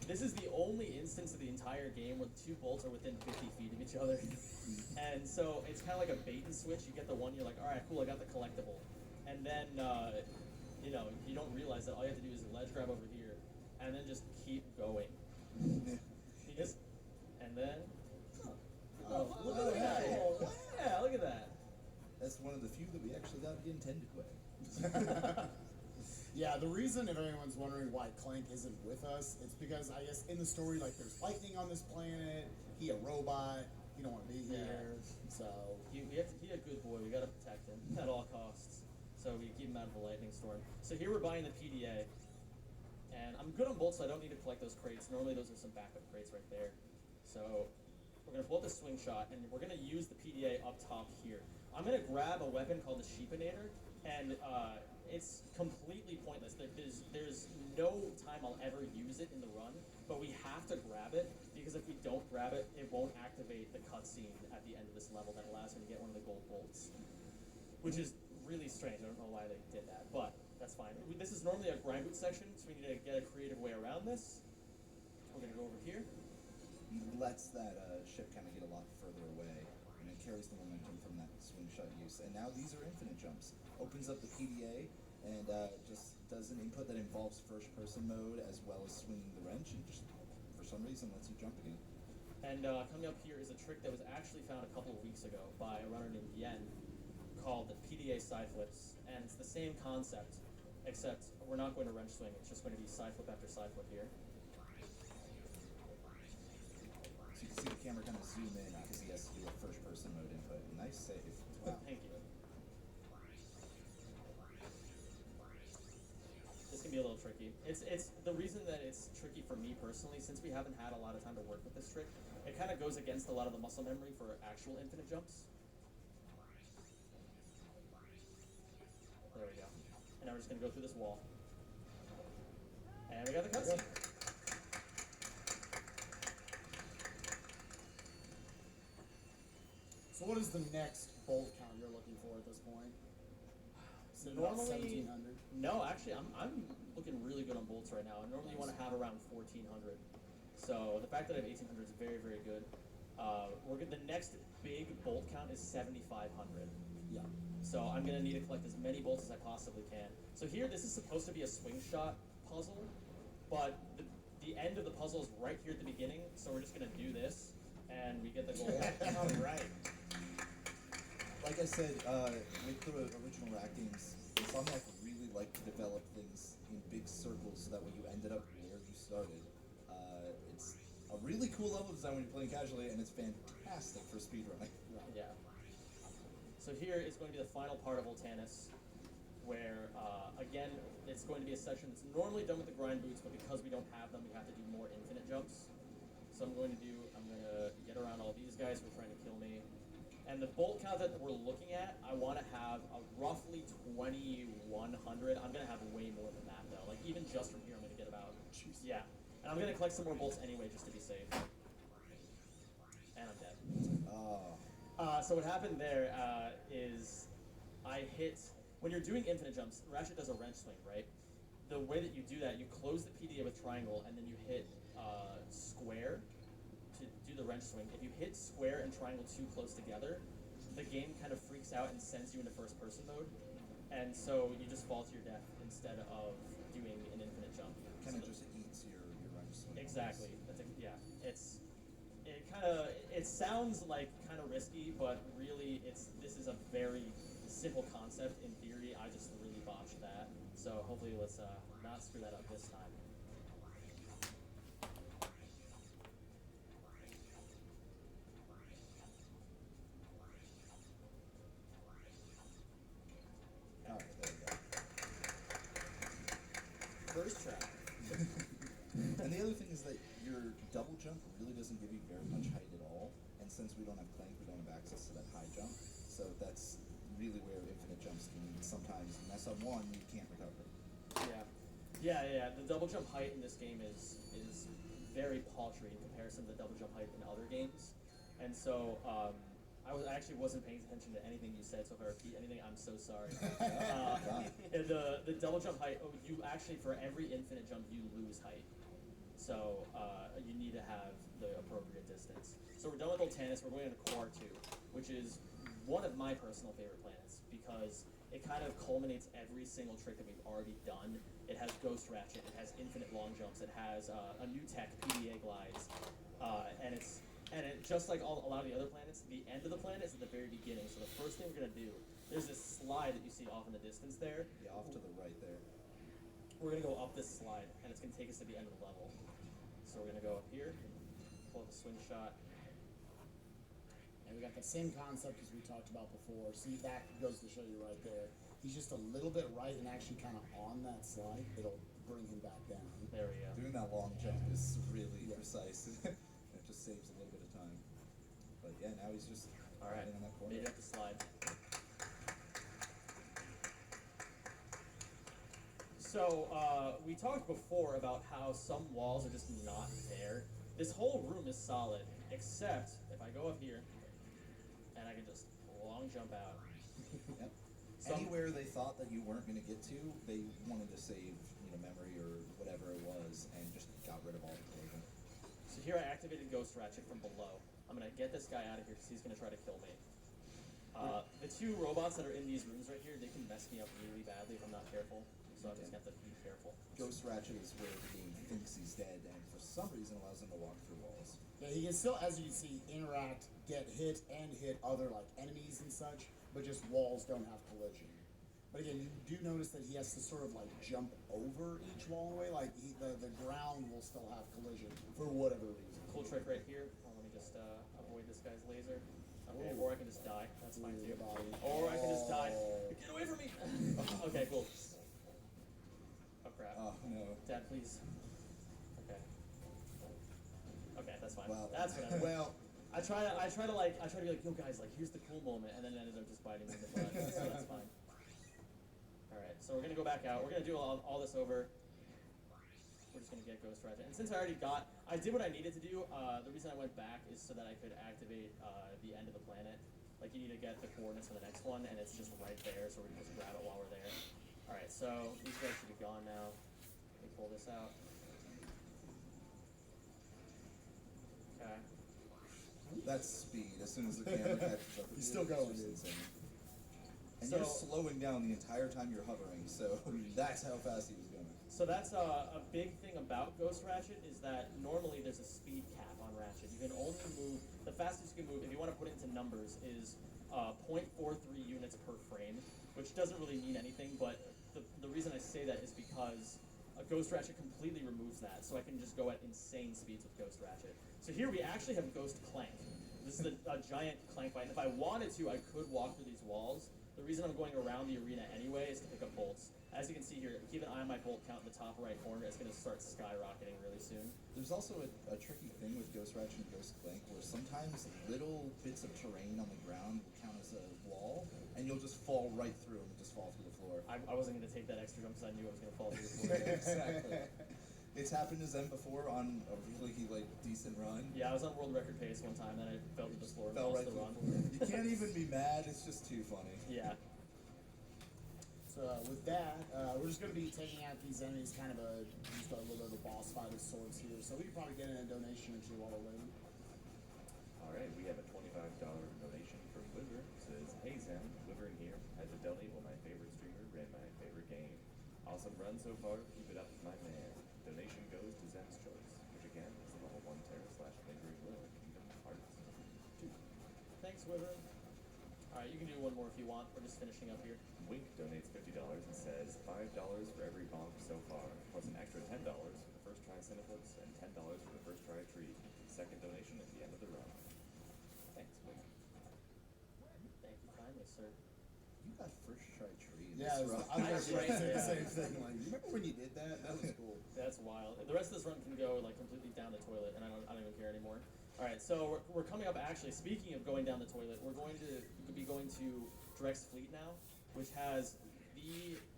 This is the only instance of the entire game where the two bolts are within 50 feet of each other. And so it's kind of like a bait and switch. You get the one, you're like, alright, cool, I got the collectible. And then, you know, you don't realize that all you have to do is ledge grab over here, and then just keep going. Because, and then, look at that. wow. Yeah, look at that. That's one of the few that we actually got the intend to quit. Yeah, the reason, if anyone's wondering why Clank isn't with us, it's because I guess in the story, like, there's lightning on this planet. He a robot. He don't want to be here. So He a good boy. We gotta protect him at all costs. So we keep him out of the lightning storm. So here we're buying the PDA, and I'm good on bolts, so I don't need to collect those crates. Normally those are some backup crates right there. So we're gonna pull up the swing shot, and we're gonna use the PDA up top here. I'm gonna grab a weapon called the Sheepinator, and it's completely pointless. There's no time I'll ever use it in the run, but we have to grab it, because if we don't grab it, it won't activate the cutscene at the end of this level that allows me to get one of the gold bolts. Which is really strange. I don't know why they did that, but that's fine. This is normally a grind boot section, so we need to get a creative way around this. We're gonna go over here. He lets that ship kind of get a lot further away, and it carries the momentum from that swing shot use. And now these are infinite jumps. Opens up the PDA, and just does an input that involves first-person mode as well as swinging the wrench, and just for some reason lets you jump again. And coming up here is a trick that was actually found a couple of weeks ago by a runner named Yen, called the PDA side flips. And it's the same concept, except we're not going to wrench swing. It's just going to be side flip after side flip here. So you can see the camera kind of zoom in because he has to do a first-person mode input. Nice save. Wow. Thank you. This can be a little tricky. It's the reason that it's tricky for me personally, since we haven't had a lot of time to work with this trick. It kind of goes against a lot of the muscle memory for actual infinite jumps. There we go. And now we're just gonna go through this wall. And we got the cutscene. So what is the next bolt count you're looking for at this point? So About normally, 1700. no, actually, I'm looking really good on bolts right now. Normally, you want to have around 1400. So the fact that I have 1800 is very, very good. The next big bolt count is 7500. Yeah. So I'm gonna need to collect as many bolts as I possibly can. So here, this is supposed to be a swing shot puzzle, but the end of the puzzle is right here at the beginning. So we're just gonna do this, and we get the gold. All right. Like I said, with the original Rack games, Insomniac really liked to develop things in big circles so that when you ended up where you started, it's a really cool level design when you're playing casually, and it's fantastic for speedrunning. Yeah. So here is going to be the final part of Voltanis, where, again, it's going to be a section that's normally done with the grind boots, but because we don't have them, we have to do more infinite jumps. So I'm going to get around all these guys who are trying to kill me. And the bolt count that we're looking at, I want to have a roughly 2100. I'm going to have way more than that, though. Like, even just from here, I'm going to get about... Jeez. Yeah. And I'm going to collect some more bolts anyway, just to be safe. And I'm dead. So what happened there is I hit... When you're doing infinite jumps, Ratchet does a wrench swing, right? The way that you do that, you close the PDA with triangle, and then you hit square to do the wrench swing. If you hit square and triangle too close together, the game kind of freaks out and sends you into first-person mode. And so you just fall to your death instead of doing an infinite jump. Kind of just eats your wrench swing. Exactly. That's it sounds like kind of risky, but really this is a very simple concept in theory. I just really botched that. So hopefully let's not screw that up this time. Alright, there we go. First try. And the other thing is that your double jump really doesn't give you very much height at all. And since we don't have clank, we don't have access to that high jump. So that's really where infinite jumps can sometimes mess up one, you can't recover. Yeah. The double jump height in this game is very paltry in comparison to the double jump height in other games. And so I actually wasn't paying attention to anything you said, so if I repeat anything, I'm so sorry. And the double jump height, you actually, for every infinite jump, you lose height. So you need to have the appropriate distance. So we're done with Ultanis, we're going into Quar 2, which is one of my personal favorite planets, because it kind of culminates every single trick that we've already done. It has Ghost Ratchet, it has infinite long jumps, it has a new tech, PDA glides, and it just like a lot of the other planets, the end of the planet is at the very beginning. So the first thing we're gonna do, there's this slide that you see off in the distance there. Yeah, off to the right there. We're gonna go up this slide, and it's gonna take us to the end of the level. So we're gonna go up here, pull up a swing shot. And we got the same concept as we talked about before. See, that goes to show you right there. He's just a little bit right and actually kind of on that slide. It'll bring him back down. There we go. Doing that long jump is really precise. It just saves a little bit of time. But yeah, now he's just All right, riding on that corner. made it up the slide. So we talked before about how some walls are just not there. This whole room is solid, except if I go up here and I can just long jump out. Yep. Some- Anywhere they thought that you weren't going to get to, they wanted to save memory or whatever it was, and just got rid of all the collision. So here I activated Ghost Ratchet from below. I'm gonna get this guy out of here because he's gonna try to kill me. The two robots that are in these rooms right here, they can mess me up really badly if I'm not careful. So I just have to be careful. Ghost Ratchet is where the game thinks he's dead, and for some reason allows him to walk through walls. Yeah, he can still, as you can see, interact, get hit, and hit other like enemies and such, but just walls don't have collision. But again, you do notice that he has to sort of like jump over each wall away, like the ground will still have collision for whatever reason. Cool trick right here. Let me just avoid this guy's laser. Okay, Ooh. or I can just die. That's fine Ooh, too. body. Or I can just die. Oh. Get away from me! Okay, cool. Oh crap. Oh no. Dad, please. Okay. Okay, that's fine. Well, That's what I well, I try to be like, yo guys, like here's the cool moment, and then it ended up just biting me in the butt. So that's fine. All right, so we're gonna go back out. We're gonna do all this over. We're just gonna get Ghost Ratchet, and since I did what I needed to do. The reason I went back is so that I could activate the end of the planet. Like you need to get the coordinates for the next one, and it's just right there, so we can just grab it while we're there. All right, so these guys should be gone now. Let me pull this out. Okay. that's speed. As soon as the camera catches up, with He's you, still it's going, just dude. insane. And So- you're slowing down the entire time you're hovering, so that's how fast he was going. So that's a big thing about Ghost Ratchet is that normally there's a speed cap on Ratchet. You can only move, the fastest you can move, if you want to put it into numbers, is 0.43 units per frame, which doesn't really mean anything, but the reason I say that is because Ghost Ratchet completely removes that, so I can just go at insane speeds with Ghost Ratchet. So here we actually have Ghost Clank. This is a giant clank fight, and if I wanted to, I could walk through these walls. The reason I'm going around the arena anyway is to pick up bolts. As you can see here, keep an eye on my bolt count in the top right corner. It's going to start skyrocketing really soon. There's also a tricky thing with Ghost Ratchet and Ghost Clank where sometimes little bits of terrain on the ground will count as a wall, and you'll just fall right through them and just fall through the floor. I wasn't going to take that extra jump because I knew I was going to fall through the floor. Exactly. It's happened to Zen before on a really decent run. Yeah, I was on world record pace one time, then I fell to the floor and Fell lost right the through run. the floor. You can't even be mad. It's just too funny. Yeah. So with that, we're just going to be taking out these enemies, kind of just a little bit of a boss fight of sorts here. So we could probably get in a donation or two while we're waiting. All right, we have a $25 donation from Wiver. It says, hey Zen, Wiver in here. Had to donate while my favorite streamer ran my favorite game. Awesome run so far. Keep it up, my man. Donation goes to Zen's Choice, which again is the level 1 Terra /Lingering Will Kingdom Wyvern. Alright, you can do one more if you want. We're just finishing up here. Wink donates $50 and says $5 for every bonk so far, plus an extra $10 for the first try Cineflips and $10 for the first try treat. Second donation at the end of the run. Thanks, Wink. Thank you kindly, sir. You got first try tree in Yeah, this I was run. actually Right, saying the yeah. same thing. Like, you remember when you did that? That was cool. That's wild. The rest of this run can go like completely down the toilet, and I don't even care anymore. All right, so we're coming up. Actually, speaking of going down the toilet, we're going to be going to Drex Fleet now, which has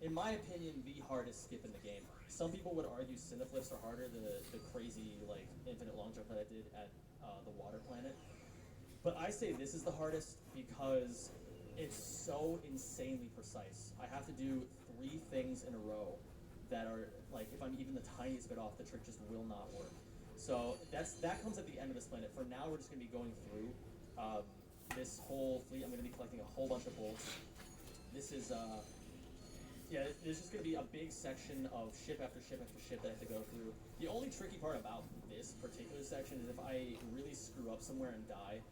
in my opinion, the hardest skip in the game. Some people would argue Cineflips are harder, the crazy like infinite long jump that I did at the water planet. But I say this is the hardest because it's so insanely precise. I have to do 3 things in a row that are like, if I'm even the tiniest bit off, the trick just will not work. So that comes at the end of this planet. For now, we're just going to be going through this whole fleet. I'm going to be collecting a whole bunch of bolts. This is yeah, there's just going to be a big section of ship after ship after ship that I have to go through. The only tricky part about this particular section is if I really screw up somewhere and die,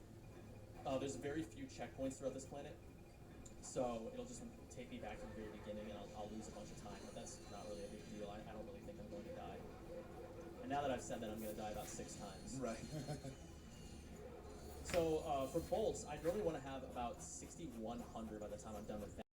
there's very few checkpoints throughout this planet. So it'll just take me back to the very beginning and I'll lose a bunch of time, but that's not really a big deal. I don't really think I'm going to die. And now that I've said that, I'm going to die about 6 times. Right. So for bolts, I really want to have about 6,100 by the time I'm done with that.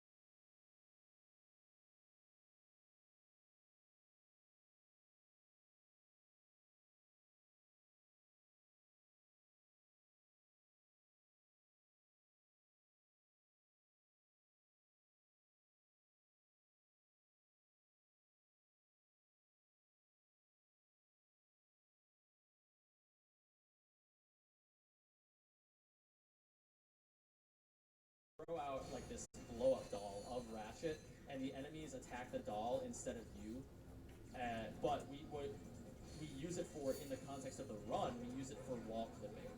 Throw out like this blow up doll of Ratchet, and the enemies attack the doll instead of you. But we use it for, in the context of the run, we use it for wall clipping.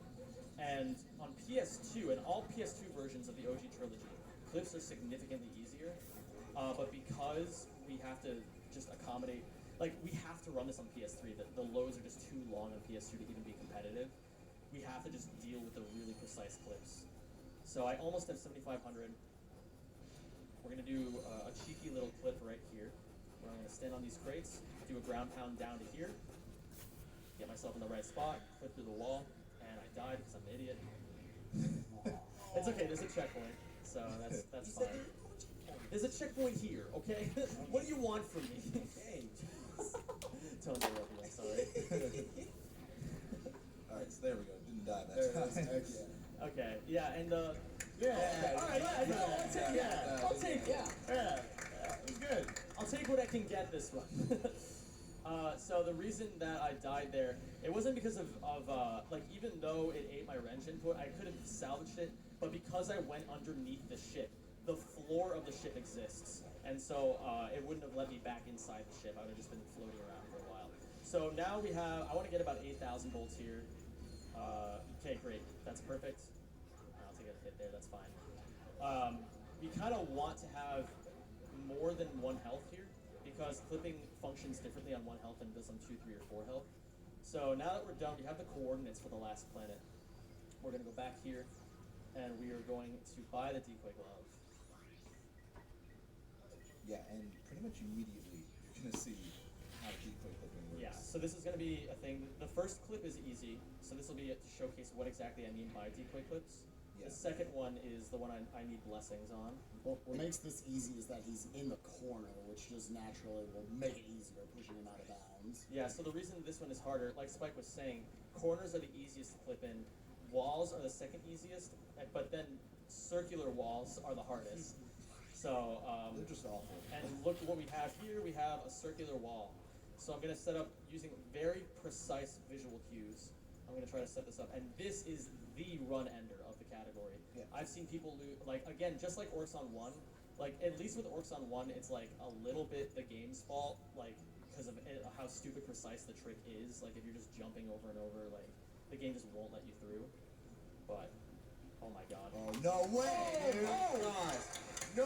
And on PS2 and all PS2 versions of the OG trilogy, clips are significantly easier. But because we have to just accommodate, like we have to run this on PS3, the loads are just too long on PS2 to even be competitive. We have to just deal with the really precise clips. So I almost have 7,500. We're going to do a cheeky little clip right here, where I'm going to stand on these crates, do a ground pound down to here, get myself in the right spot, clip through the wall, and I died because I'm an idiot. It's okay, there's a checkpoint, so that's fine. There's a checkpoint here, okay? What do you want from me? Hey, Tones are rubbing, I'm sorry. Alright, so there we go. Didn't die There that it is. time. Heck yeah. Okay, yeah, and Yeah. all right, yeah, no, I'll take it. Yeah. I'll take it. Yeah. It was good. I'll take what I can get this one. So the reason that I died there, it wasn't because of like, even though it ate my wrench input, I could have salvaged it, but because I went underneath the ship, the floor of the ship exists, and so it wouldn't have let me back inside the ship. I would have just been floating around for a while. So now we have, I want to get about 8,000 bolts here. Okay, great, that's perfect. I'll take a hit there, that's fine. We kind of want to have more than 1 health here, because clipping functions differently on 1 health than it does on 2, 3, or 4 health. So now that we're done, we have the coordinates for the last planet. We're going to go back here, and we are going to buy the decoy glove. Yeah, and pretty much immediately you're gonna see how decoy clipping works. Yeah, so this is going to be a thing. The first clip is easy, so this will be it to showcase what exactly I mean by decoy clips. Yeah. The second one is the one I need blessings on. What makes this easy is that he's in the corner, which just naturally will make it easier, pushing him out of bounds. Yeah, so the reason this one is harder, like Spike was saying, corners are the easiest to clip in, walls are the second easiest, but then circular walls are the hardest. So, They're just awful. and look at what we have here, we have a circular wall. So I'm going to set up using very precise visual cues. I'm going to try to set this up, and this is the run ender of the category. Yeah. I've seen people lose, like, again, just like Orcs on 1, like, at least with Orcs on 1, it's like a little bit the game's fault, like, because of how stupid precise the trick is. Like, if you're just jumping over and over, like, the game just won't let you through. But, oh my god. Oh, no way! dude. God. No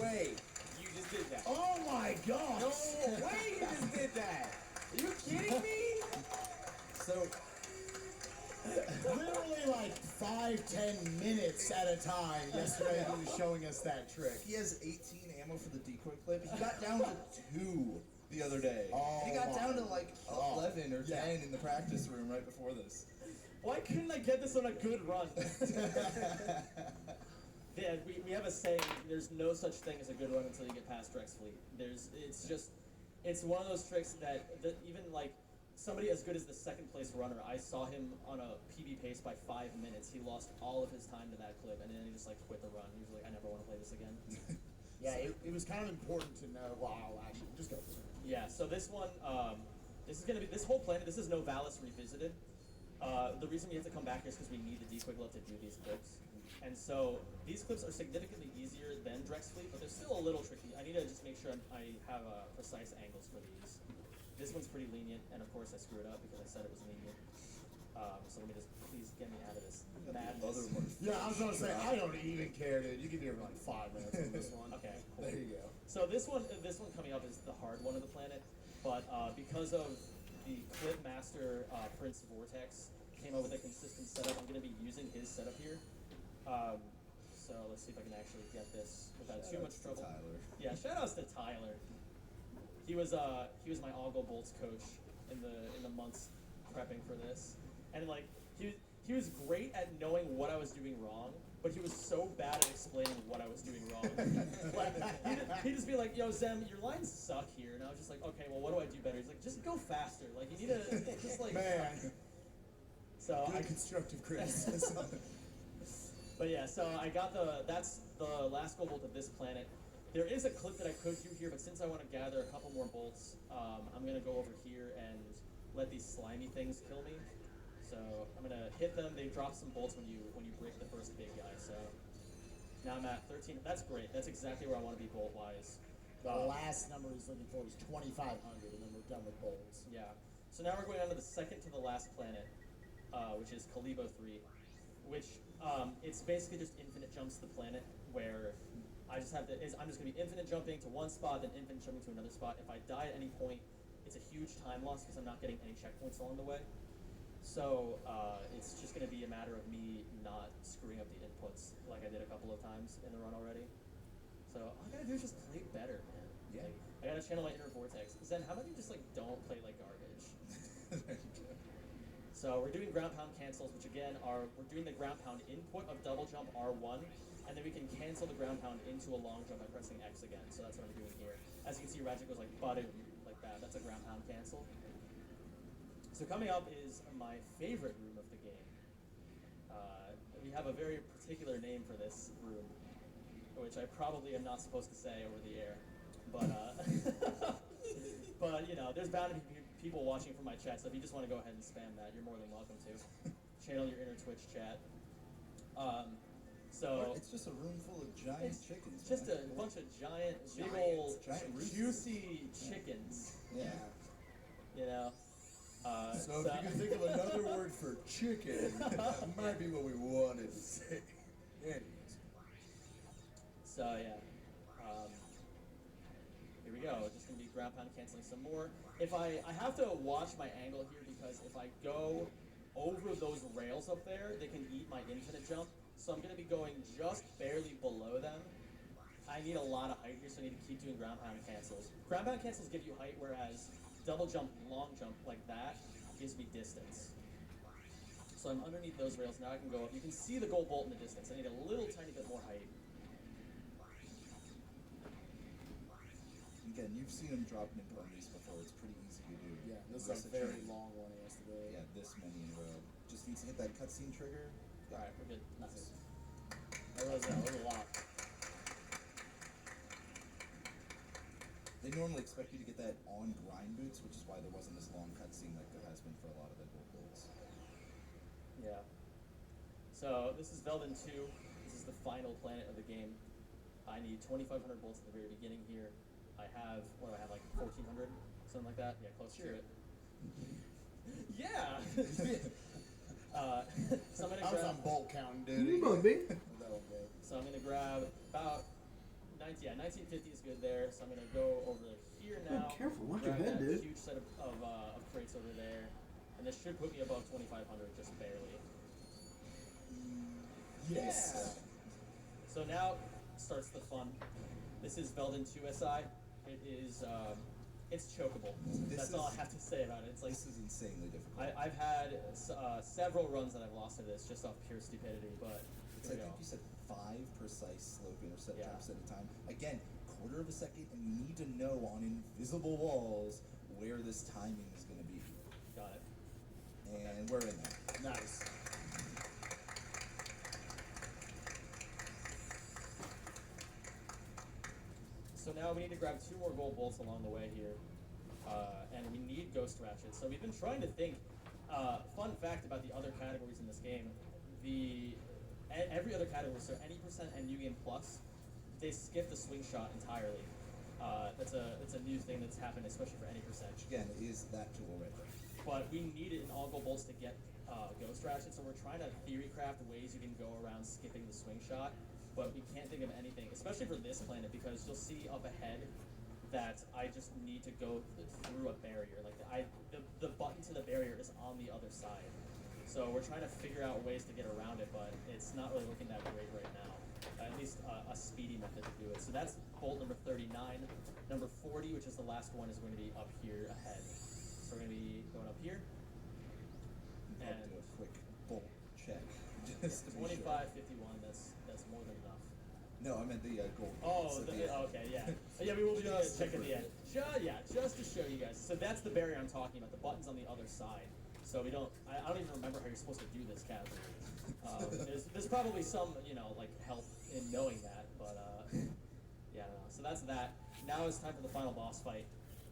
way. You just did that. Oh my gosh! No way you just did that. Are you kidding me? So, Literally like 5-10 minutes at a time. Yesterday he was showing us that trick. He has 18 ammo for the decoy clip. He got down to 2 the other day. Oh And he got my down to like God. 11 or 10 Yeah. in the practice room right before this. Why couldn't I get this on a good run? Yeah, we have a saying, there's no such thing as a good run until you get past Rex Fleet. It's one of those tricks that even like somebody as good as the second place runner, I saw him on a PB pace by 5 minutes. He lost all of his time to that clip, and then he just like quit the run. He was like, I never want to play this again. Yeah, it was kind of important to know. Wow, actually, just go. Yeah, so this one, this whole planet, this is Novalis Revisited. The reason we have to come back here is because we need the decoy glove to do these clips. And so these clips are significantly easier than Drex Fleet, but they're still a little tricky. I need to just make sure I have precise angles for these. This one's pretty lenient, and of course I screwed up because I said it was lenient. So let me just, please get me out of this madness. Other one. Yeah, I was gonna say I don't even care, dude. You can be here for like 5 minutes on this one. Okay, cool. There you go. So this one coming up is the hard one of the planet, but because of the Clip Master Prince Vortex came up with a consistent setup, I'm going to be using his setup here. So let's see if I can actually get this without too much Shoutouts to trouble. Tyler. Yeah, shoutouts to Tyler. He was my All Go Bolts coach in the months prepping for this, and like he was great at knowing what I was doing wrong, but he was so bad at explaining what I was doing wrong. Like he'd just be like, "Yo, Zem, your lines suck here," and I was just like, "Okay, well, what do I do better?" He's like, "Just go faster. Like you need to just like." Man, So good constructive criticism. But yeah, so I got that's the last gold bolt of this planet. There is a clip that I could do here, but since I want to gather a couple more bolts, I'm gonna go over here and let these slimy things kill me. So I'm gonna hit them. They drop some bolts when you break the first big guy. So now I'm at 13. That's great. That's exactly where I want to be bolt wise. The last number he's looking for is 2,500, and then we're done with bolts. Yeah. So now we're going on to the second to the last planet, which is Kalibo 3, which it's basically just infinite jumps to the planet where I'm just going to be infinite jumping to one spot, then infinite jumping to another spot. If I die at any point, it's a huge time loss because I'm not getting any checkpoints along the way. So it's just going to be a matter of me not screwing up the inputs like I did a couple of times in the run already. So all I gotta do is just play better, man. Yeah. Like, I gotta channel my inner vortex. Zen, how about you just like don't play like garbage? There you go. So we're doing ground pound cancels, which again we're doing the ground pound input of double jump R1, and then we can cancel the ground pound into a long jump by pressing X again. So that's what I'm doing here. As you can see, Ratchet goes like button like that. That's a ground pound cancel. So coming up is my favorite room of the game. We have a very particular name for this room, which I probably am not supposed to say over the air, but but you know, there's bound to be people watching from my chat, so if you just want to go ahead and spam that, you're more than welcome to. Channel your inner Twitch chat. So It's just a room full of giant it's chickens. just a man. bunch of giant, big Giant, old, giant roosters. juicy chickens. Yeah. You know. So if you can think of another word for chicken, that might be what we wanted to say. Anyways. So yeah, here we go. Just gonna be ground pound canceling some more. If I have to watch my angle here because if I go over those rails up there, they can eat my infinite jump. So I'm gonna be going just barely below them. I need a lot of height here, so I need to keep doing ground pound cancels. Ground pound cancels give you height, whereas double jump, long jump like that gives me distance. So I'm underneath those rails. Now I can go up. You can see the gold bolt in the distance. I need a little tiny bit more height. Again, you've seen him drop an input on these before. It's pretty easy to do. Yeah, this Just is a very train. long one he has to do. Yeah, this many in a row. Just needs to hit that cutscene trigger. All right, we're good. Nice. That was a lot. They normally expect you to get that on grind boots, which is why there wasn't this long cutscene like there has been for a lot of the gold bolts. Yeah. So this is Velden 2. This is the final planet of the game. I need 2,500 bolts at the very beginning here. I have, what do I have, like 1,400? Something like that? Yeah, close to it. Yeah! So I'm I gonna was on grab, bolt counting duty. That one good. so I'm gonna grab about 1950 is good there. So I'm gonna go over here now. careful, watch your grab head, that dude. huge set of crates over there. And this should put me above 2,500 just barely. Yes. So now starts the fun. This is Veldin 2SI. It is, it's chokeable. This That's all I is- have to say about it. It's like, This is insanely difficult. I've had several runs that I've lost to this just off pure stupidity, but It's, here I we think go. you said 5 precise slope intercept Yeah. jumps at a time. Again, quarter of a second, and you need to know on invisible walls where this timing is going to be. Got it. And we're in there. Nice. So now we need to grab 2 more gold bolts along the way here, and we need ghost ratchets. So we've been trying to think. Fun fact about the other categories in this game: every other category, so any percent and New Game Plus, they skip the swing shot entirely. That's a new thing that's happened, especially for any percent. Which again is that tool right there. But we need it in all gold bolts to get ghost ratchets, so we're trying to theory craft ways you can go around skipping the swing shot. But we can't think of anything, especially for this planet, because you'll see up ahead that I just need to go through a barrier. Like the button to the barrier is on the other side. So we're trying to figure out ways to get around it, but it's not really looking that great right now. At least a speedy method to do it. So that's bolt number 39. Number 40, which is the last one, is going to be up here ahead. So we're going to be going up here. I'll And do a quick bolt check just to be 25, sure. 51. That's more than enough. No, I meant the gold. Oh, bolts at the, the end. okay, yeah. Yeah, we will be doing a Just check to at the end. Just to show you guys. So that's the barrier I'm talking about. The button's on the other side. So we don't, I don't even remember how you're supposed to do this casually. There's probably some, like help in knowing that, but yeah, I don't know. So that's that. Now it's time for the final boss fight.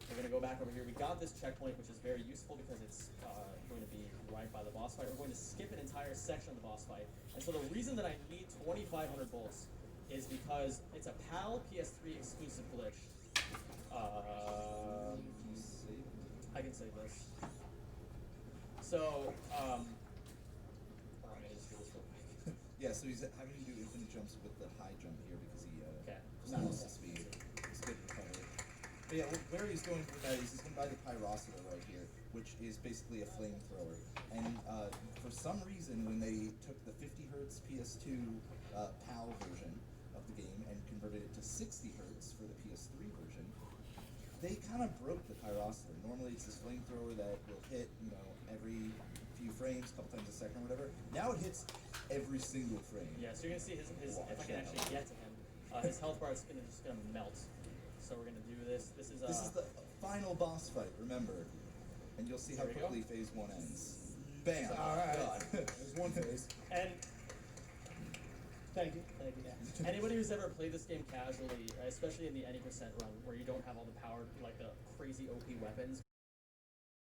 We're gonna go back over here. We got this checkpoint, which is very useful because it's going to be right by the boss fight. We're going to skip an entire section of the boss fight. And so the reason that I need 2,500 bolts is because it's a PAL PS3 exclusive glitch. You save it? I can save this. So, let me just do this real quick. Yeah, so he's having to do infinite jumps with the high jump here because he Okay. just lost his speed. It's good recovery. But yeah, where he's going with that is he's going to buy the Pyrocida right here, which is basically a flamethrower. And for some reason, when they took the 50 hertz PS2 PAL version of the game and converted it to 60 hertz for the PS3 version, they kind of broke the Pyrocida. Normally it's this flamethrower that will hit, every few frames, a couple times a second or whatever. Now it hits every single frame. Yeah, so you're gonna see his if I Watch can out. actually get to him, his health bar is just gonna melt. So we're gonna do this. This is This is the final boss fight, remember. And you'll see how There we go. quickly phase 1 ends. Bam! All right. Done. There's one phase. and Thank you. thank you. Anybody who's ever played this game casually, especially in the any percent run where you don't have all the power like the crazy OP weapons.